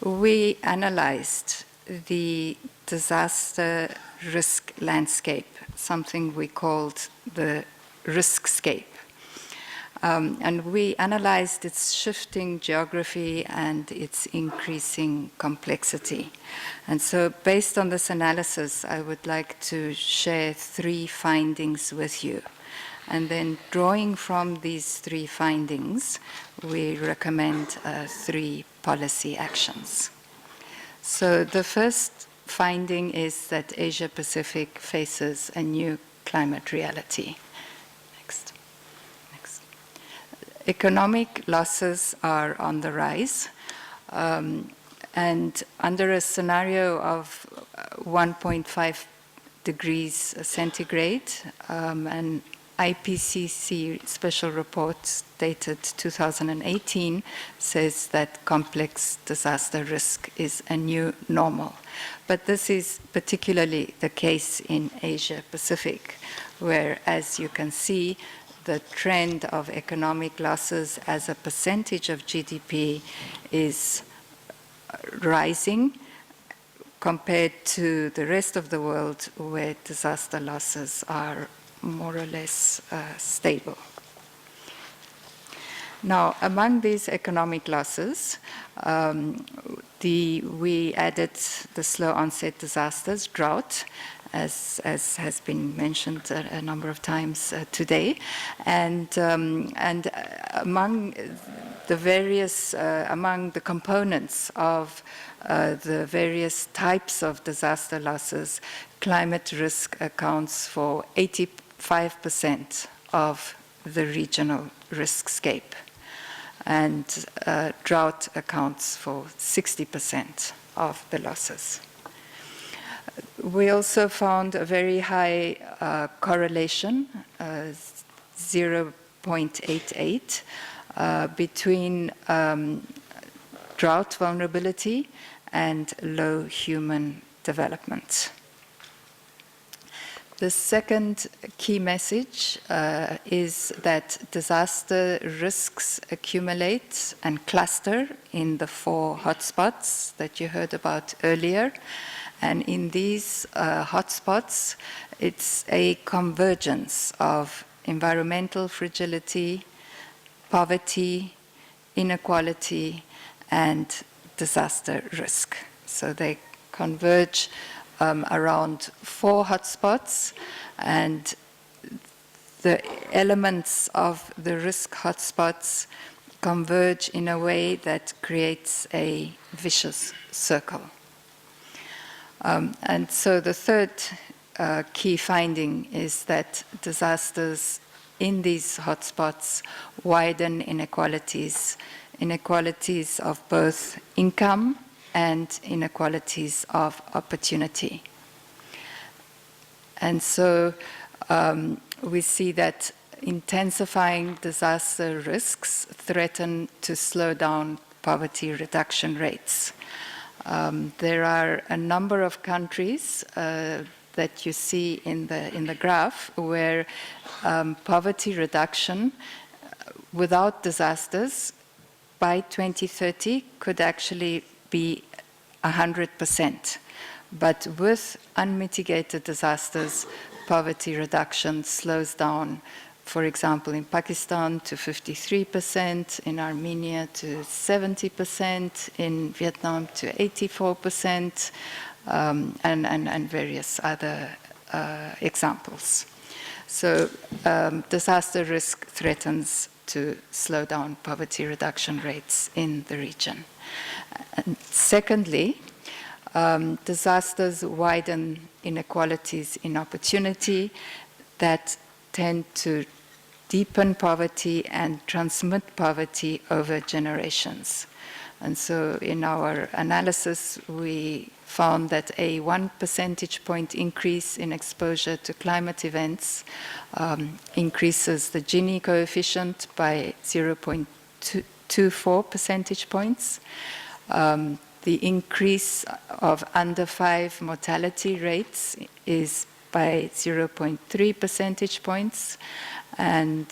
we analyzed the disaster risk landscape, something we called the riskscape. And we analyzed its shifting geography and its increasing complexity. And so based on this analysis, I would like to share 3 findings with you. And then drawing from these 3 findings, we recommend 3 policy actions. So the first finding is that Asia Pacific faces a new climate reality. Next. Economic losses are on the rise, and under a scenario of 1.5 degrees centigrade, an IPCC special report dated 2018 says that complex disaster risk is a new normal. But this is particularly the case in Asia Pacific, where, as you can see, the trend of economic losses as a percentage of GDP is rising compared to the rest of the world, where disaster losses are more or less stable. Now, among these economic losses, we added the slow onset disasters, drought, as has been mentioned a number of times today, and among the various among the components of the various types of disaster losses, climate risk accounts for 85% of the regional riskscape, and drought accounts for 60% of the losses. We also found a very high correlation, 0.88, between drought vulnerability and low human development. The second key message is that disaster risks accumulate and cluster in the 4 hotspots that you heard about earlier. And in these hotspots, it's a convergence of environmental fragility, poverty, inequality, and disaster risk. So they converge around 4 hotspots, and the elements of the risk hotspots converge in a way that creates a vicious circle. And so the third key finding is that disasters in these hotspots widen inequalities of both income and inequalities of opportunity. And so we see that intensifying disaster risks threaten to slow down poverty reduction rates. There are a number of countries that you see in the graph where poverty reduction without disasters by 2030 could actually be 100%. But with unmitigated disasters, poverty reduction slows down, for example, in Pakistan to 53%, in Armenia to 70%, in Vietnam to 84%, and various other examples. So disaster risk threatens to slow down poverty reduction rates in the region. And secondly, disasters widen inequalities in opportunity that tend to deepen poverty and transmit poverty over generations. And so in our analysis, we found that a 1 percentage point increase in exposure to climate events increases the Gini coefficient by 0.24 percentage points. The increase of under 5 mortality rates is by 0.3 percentage points, and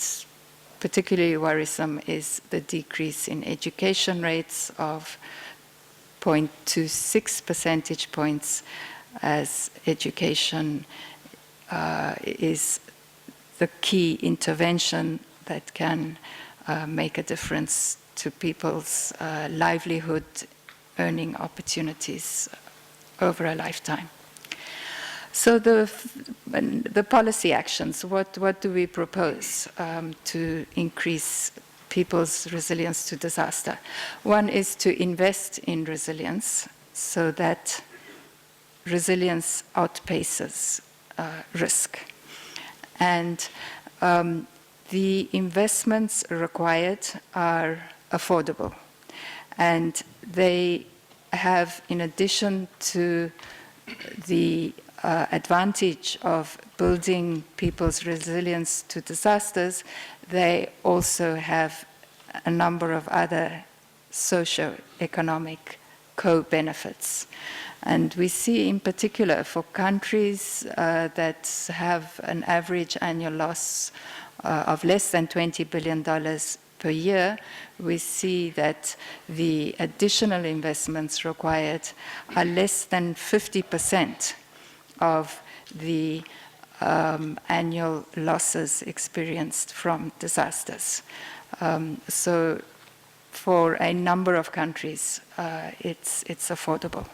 particularly worrisome is the decrease in education rates of 0.26 percentage points, as education is the key intervention that can make a difference to people's livelihood, earning opportunities over a lifetime. So the policy actions, what do we propose to increase people's resilience to disaster? One is to invest in resilience so that resilience outpaces risk. And the investments required are affordable. And they have, in addition to the advantage of building people's resilience to disasters, they also have a number of other socio-economic co-benefits. And we see in particular for countries that have an average annual loss of less than $20 billion per year, we see that the additional investments required are less than 50% of the annual losses experienced from disasters. So for a number of countries, it's affordable.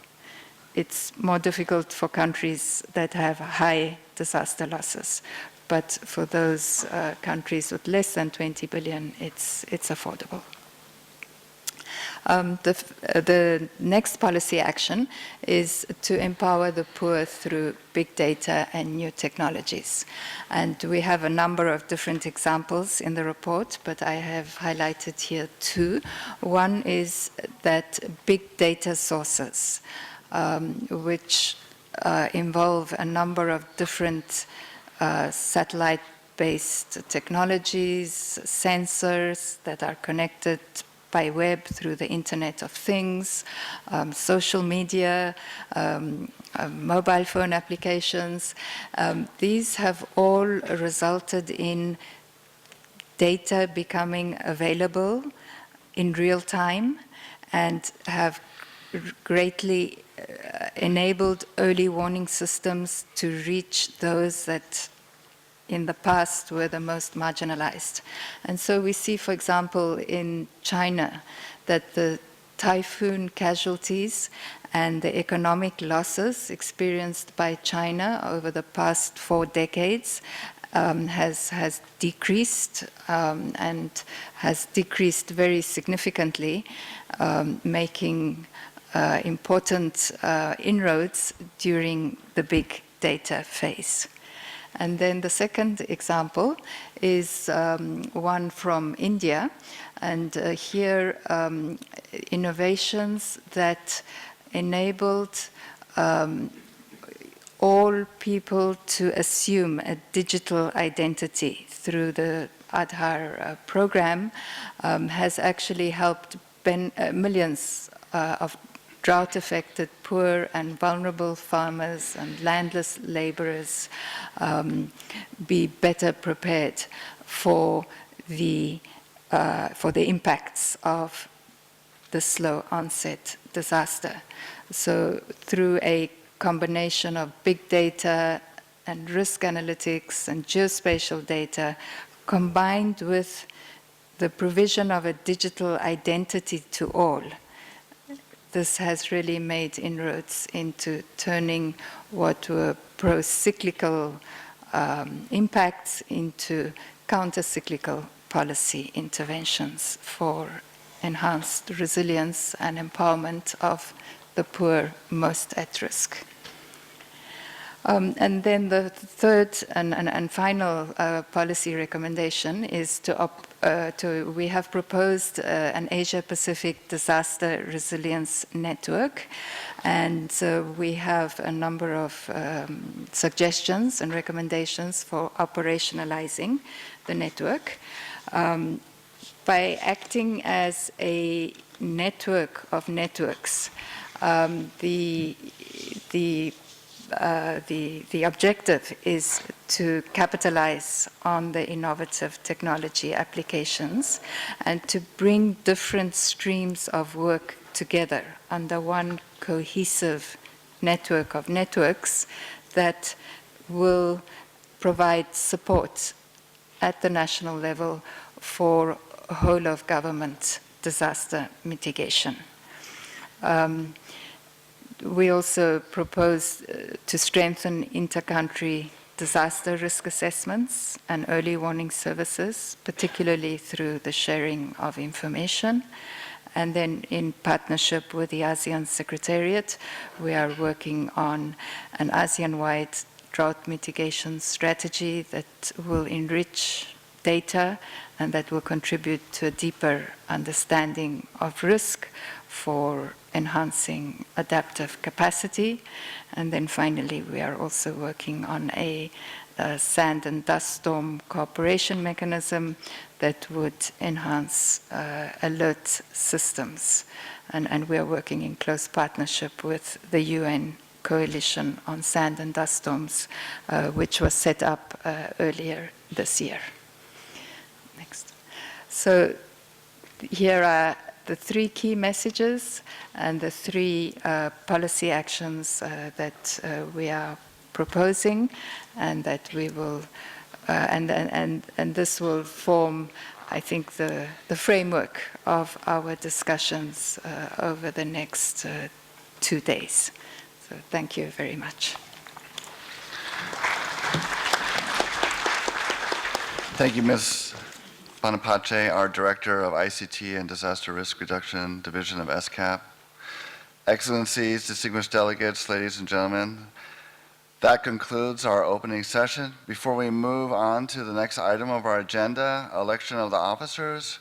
It's more difficult for countries that have high disaster losses. But for those countries with less than 20 billion, it's affordable. The next policy action is to empower the poor through big data and new technologies. And we have a number of different examples in the report, but I have highlighted here two. One is that big data sources, which involve a number of different satellite-based technologies, sensors that are connected by web through the Internet of Things, social media, mobile phone applications. These have all resulted in data becoming available in real time and have greatly enabled early warning systems to reach those that in the past were the most marginalized. And so we see, for example, in China, that the typhoon casualties and the economic losses experienced by China over the past 4 decades has decreased and has decreased very significantly, making important inroads during the big data phase. And then the second example is one from India, and here innovations that enabled all people to assume a digital identity through the Aadhaar program has actually helped millions of drought-affected, poor and vulnerable farmers and landless laborers be better prepared for the impacts of the slow onset disaster. So through a combination of big data and risk analytics and geospatial data, combined with the provision of a digital identity to all, this has really made inroads into turning what were pro-cyclical impacts into counter-cyclical policy interventions for enhanced resilience and empowerment of the poor most at risk. And then the third and final policy recommendation is we have proposed an Asia-Pacific disaster resilience network, and we have a number of suggestions and recommendations for operationalizing the network. By acting as a network of networks, the objective is to capitalize on the innovative technology applications and to bring different streams of work together under one cohesive network of networks that will provide support at the national level for whole of government disaster mitigation. We also propose to strengthen inter-country disaster risk assessments and early warning services, particularly through the sharing of information. And then in partnership with the ASEAN Secretariat, we are working on an ASEAN-wide drought mitigation strategy that will enrich data and that will contribute to a deeper understanding of risk for enhancing adaptive capacity. And then finally, we are also working on a sand and dust storm cooperation mechanism that would enhance alert systems. And we are working in close partnership with the UN Coalition on Sand and Dust Storms, which was set up earlier this year. Next. So here are the three key messages and the three policy actions that we are proposing, and that we will, and this will form, I think, the framework of our discussions over the next 2 days. So thank you very much. Thank you, Ms. Bonapace, our Director of ICT and Disaster Risk Reduction Division of ESCAP. Excellencies, distinguished delegates, ladies and gentlemen, that concludes our opening session. Before we move on to the next item of our agenda, election of the officers,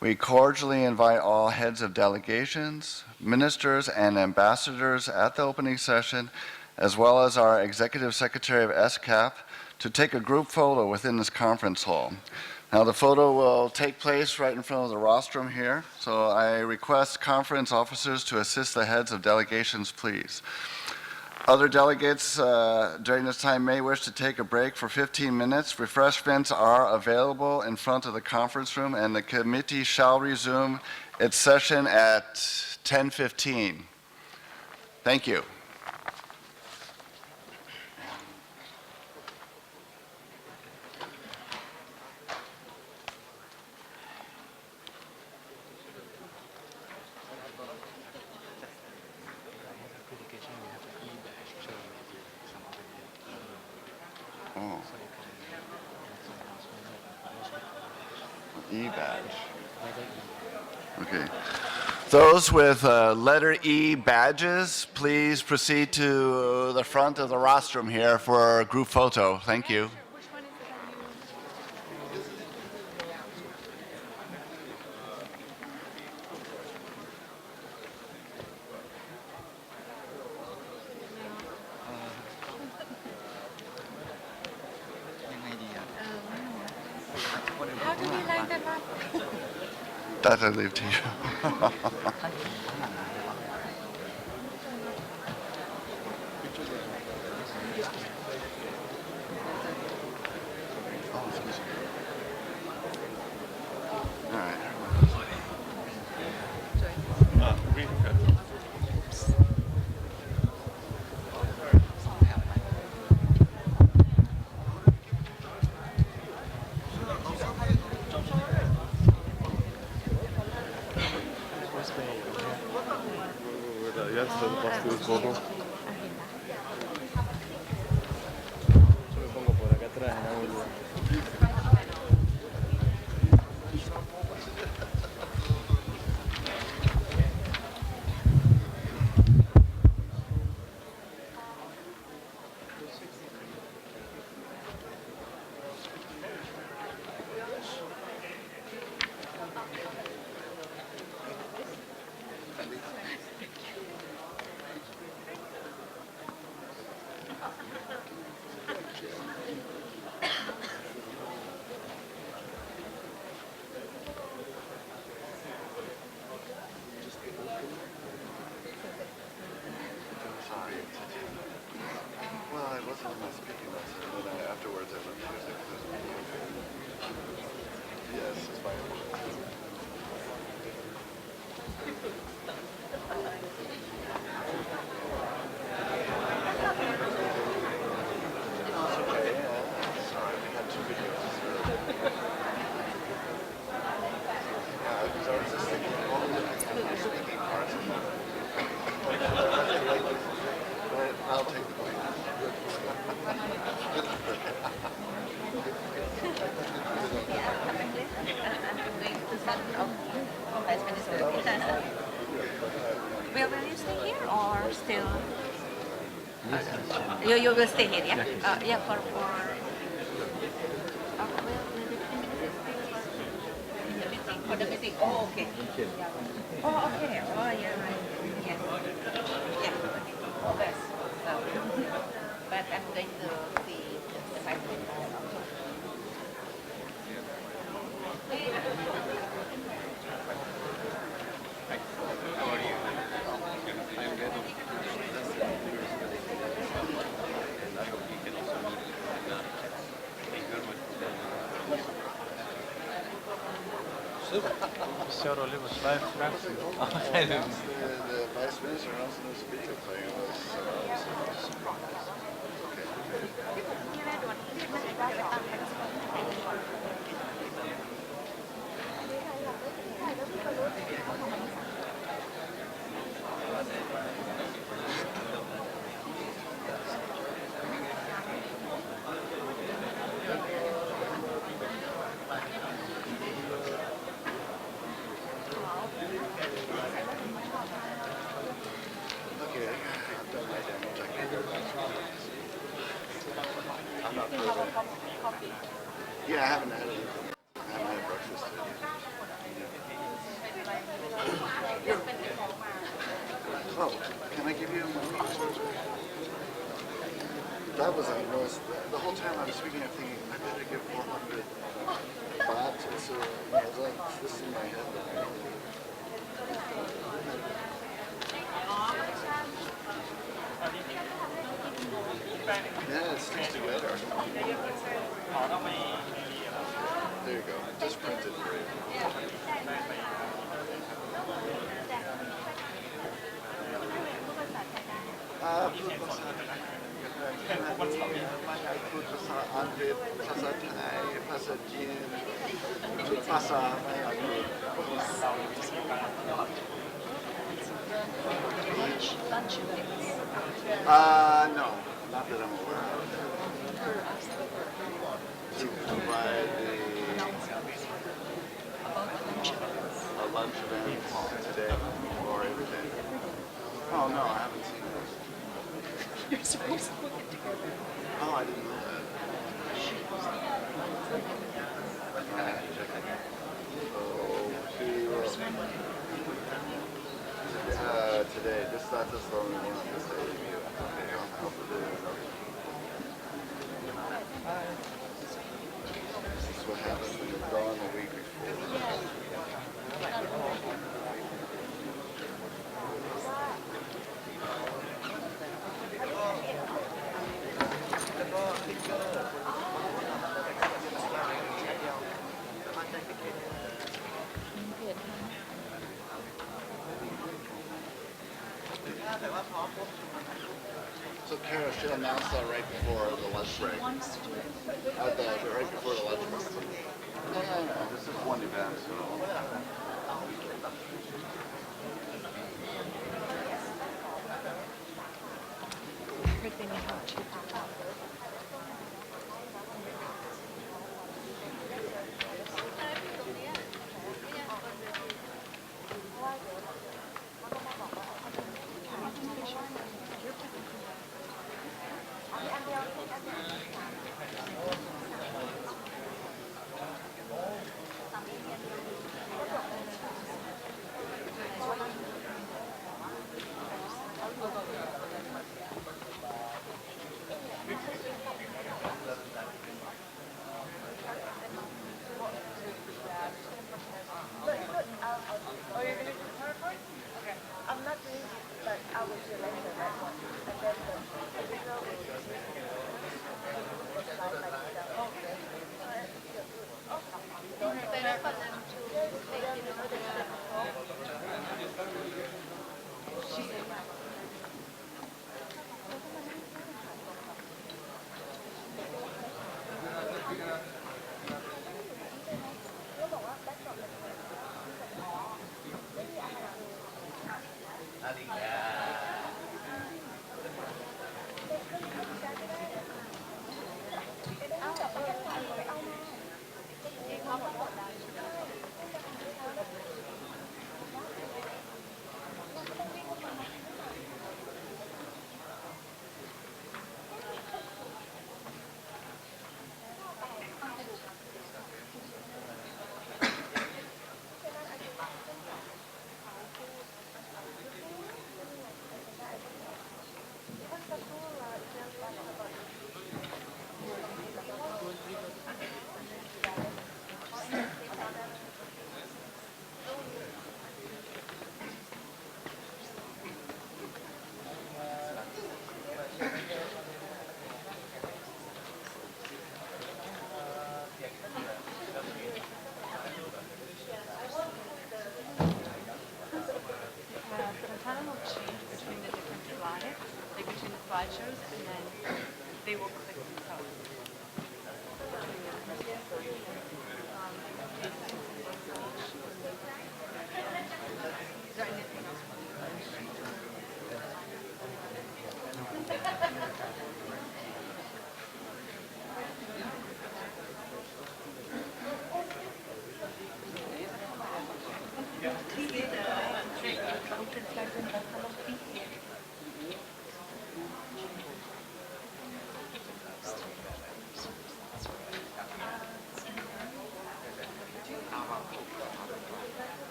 we cordially invite all heads of delegations, ministers, and ambassadors at the opening session, as well as our Executive Secretary of ESCAP, to take a group photo within this conference hall. Now, the photo will take place right in front of the rostrum here, so I request conference officers to assist the heads of delegations, please. Other delegates during this time may wish to take a break for 15 minutes. Refreshments are available in front of the conference room, and the committee shall resume its session at 10:15. Thank you. Oh. E-badge. Okay. Those with letter E badges, please proceed to the front of the rostrum here for a group photo. Thank you. How do we line them up? That I leave to you. All right. you will stay here, yeah? Yeah, for the meeting. Oh, okay. Oh, okay. Oh, yeah. Yes. Yeah. Oh, best. So, but I'm going to see the site. The Vice Minister also knows video playing on this. Okay, I've done my damage. I can go back. I'm not perfect. Yeah, I haven't had it. I haven't had breakfast yet. Oh, can I give you my password? That was a noise. The whole time I was speaking, I'm thinking, I better get 400 baht. So I was like, this in my head. Yeah, it sticks together. There you go. Just printed for you.พูดภาษาไทยขณะนี้พูดภาษาอังกฤษภาษาไทยภาษาจีนทุกภาษาไม่อยากพูด No, not that I'm aware of. To provide a lunch event today or everything. Oh no, I haven't seen this. You're supposed to look it together. Oh, I didn't know that. I have to check it. Today, that's the only one on this day. Okay, I'll help with it. This is what happens when you're gone the week before. So Kara should announce that right before the lunch break. Right before the lunch break. Yeah. This is one event, so. everything I want you to do.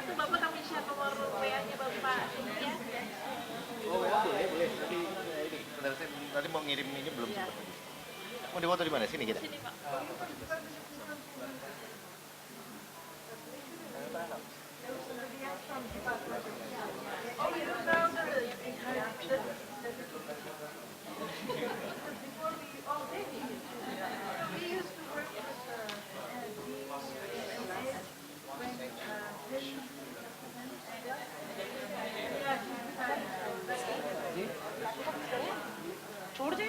Atau Bapak kami share nomor WA-nya Bapak ini ya? Oh, boleh, boleh. Nanti ini, nanti mau ngirim ini belum sempat. Mau dipoto di mana? Sini kita. Sini, Pak. छोड़ दे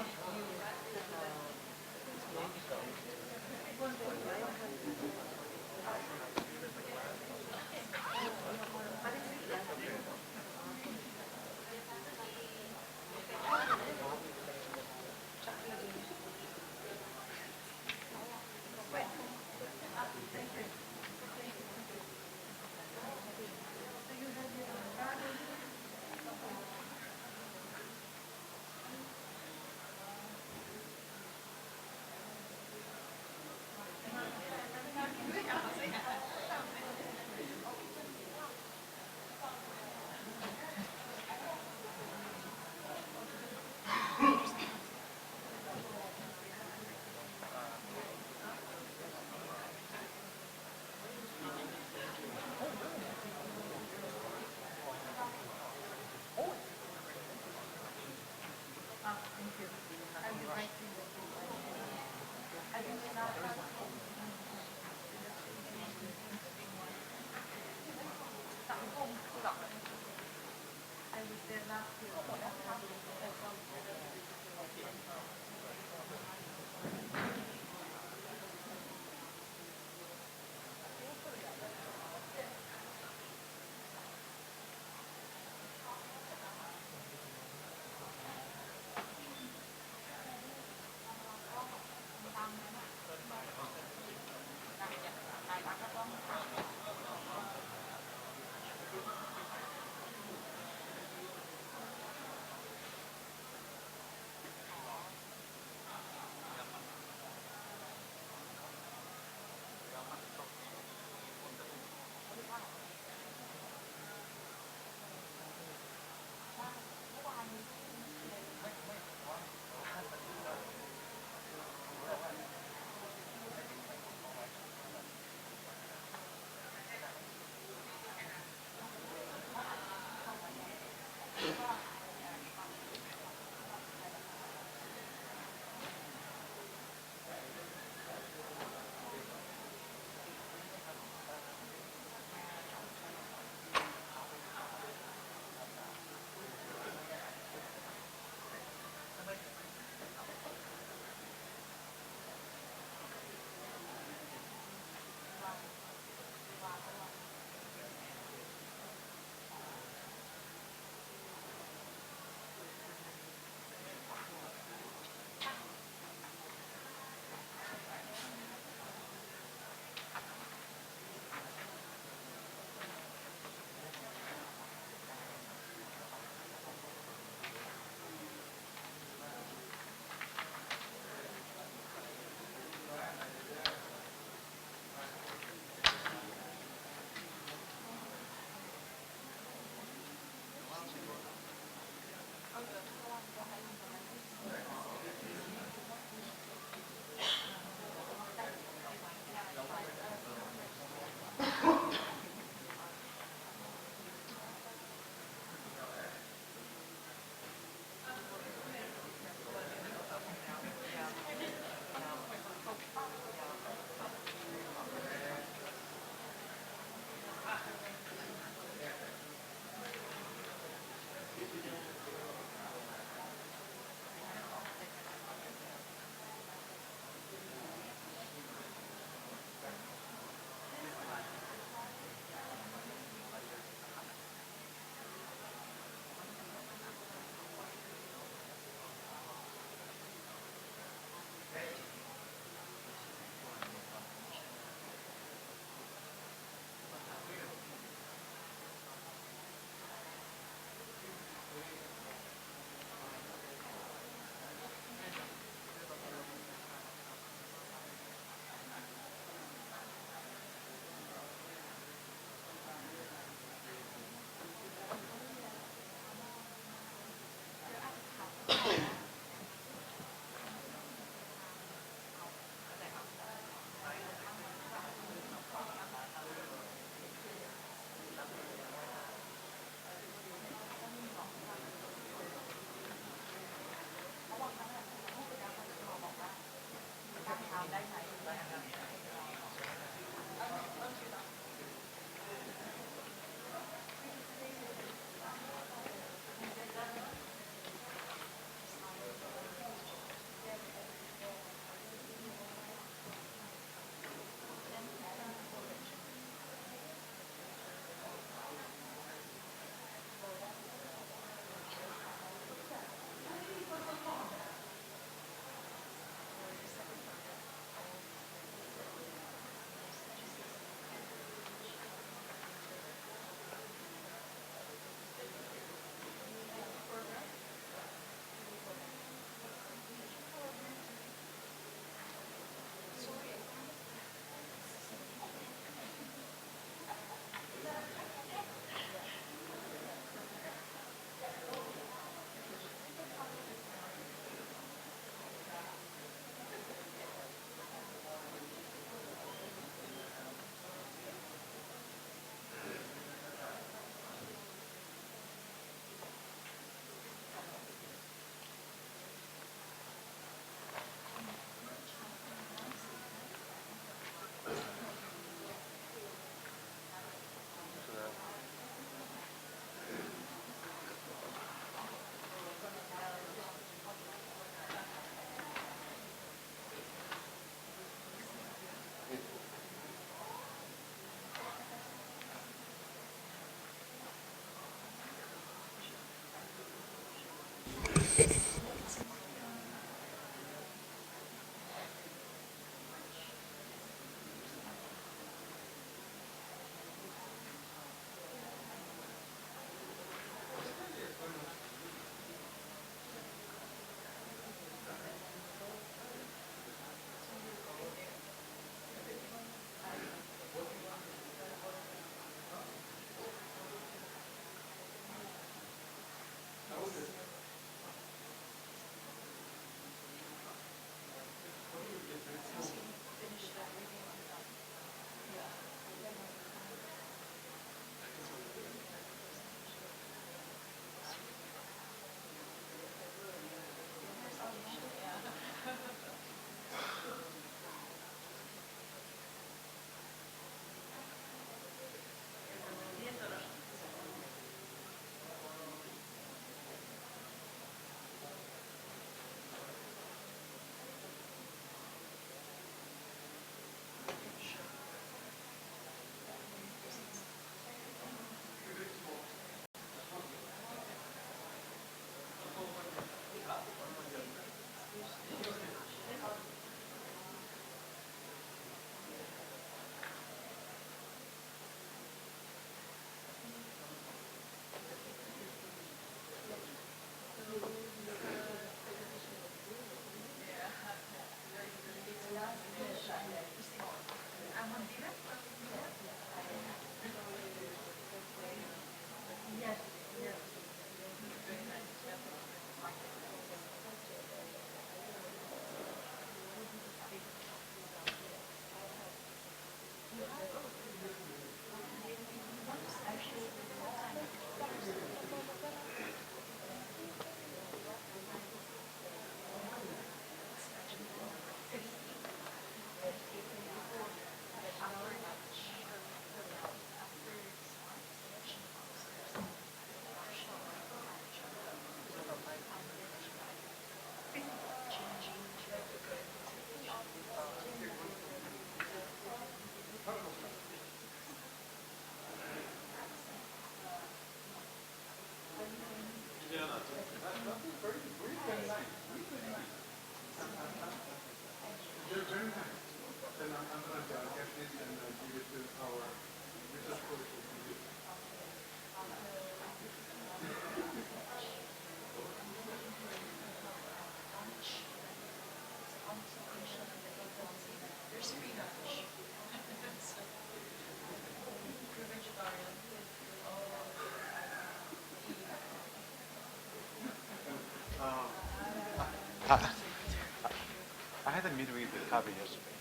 I had a meeting with Kabe yesterday,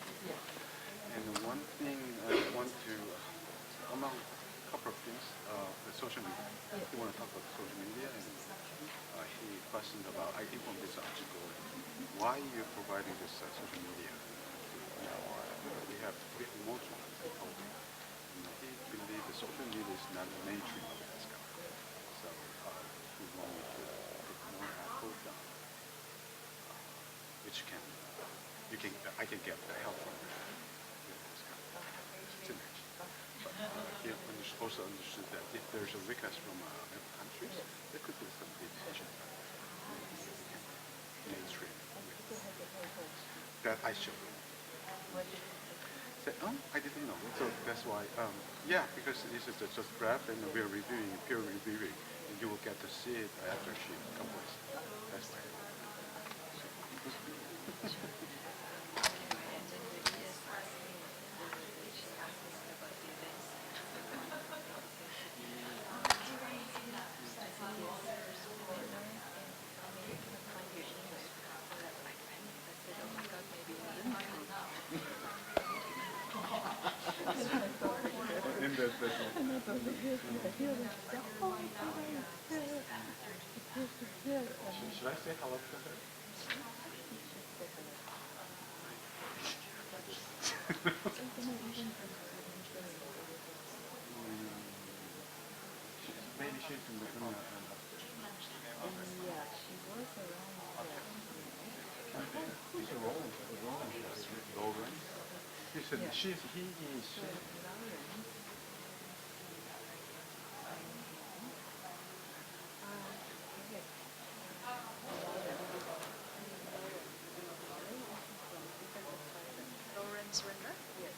and one thing I want to, among a couple of things, the social media. He want to talk about social media, and he questioned about, I think from this article, why you're providing this social media to bit emotional. He told me. He believed the social media is not the mainstream of ESCAP. So he wanted me to put more effort on which I can get the help from ESCAP. It's image. But he also understood that if there's a request from other countries, there could be some detention. Mainstream. That I showed him. Said, I didn't know. So that's why, yeah, because this is just draft and we're reviewing, peer reviewing, and you will get to see it after she completes. That's why. Should I say hello to her? Maybe she's in the room. Yeah, she was around. He's a Lauren. He said he is. Surrender? Yes.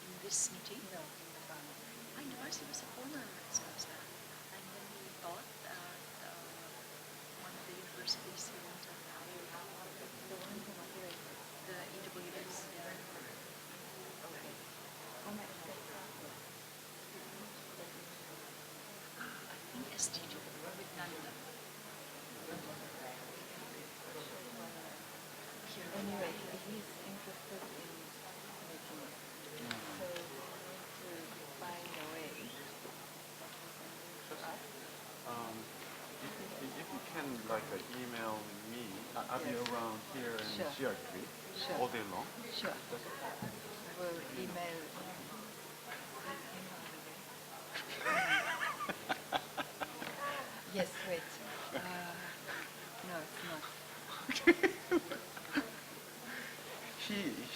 In this meeting? No, in the family. I know, he was a former staff. And then he thought that one of the universities he went to the one who operated the EWS. Yeah. Okay. I think ST2 with Nanda. Anyway, he's interested in making it. So we're going to find a way. If you can email me, I'll be around here in CR3 all day long. Sure. We'll email. Yes, wait. No, it's not.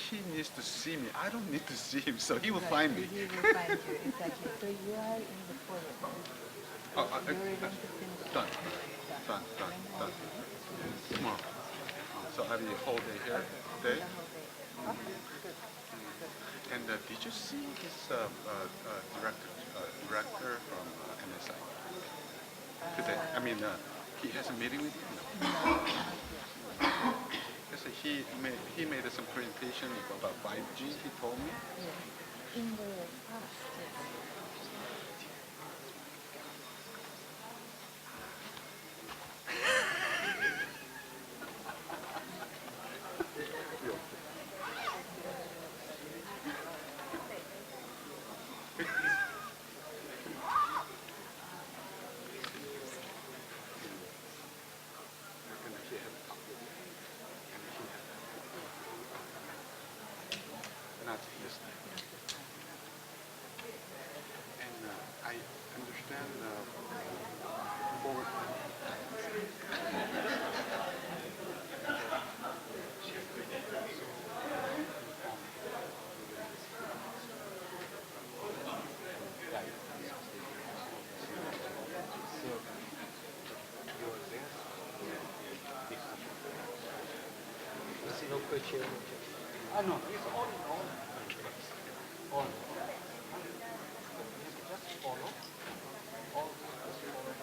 He needs to see me. I don't need to see him, so he will find me. He will find you, exactly. So you are in the forum. You're going to finish. Done. Tomorrow. So I'll be whole day here today. And did you see his director from NSI today? I mean, he has a meeting with you? No. Because he made some presentation about 5G, he told me. Yeah. In the past, yes. Not listening. And I understand forward. Ah, no, it's on. On. Just follow. All just follow.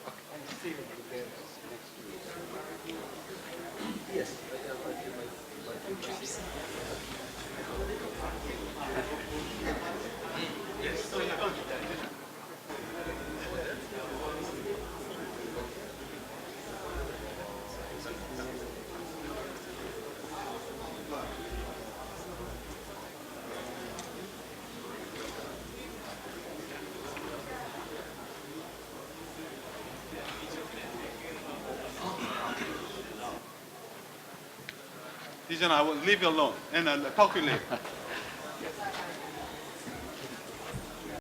Okay. And see it there next to you. Yes. Dijon, I will leave you alone and I'll talk to you later.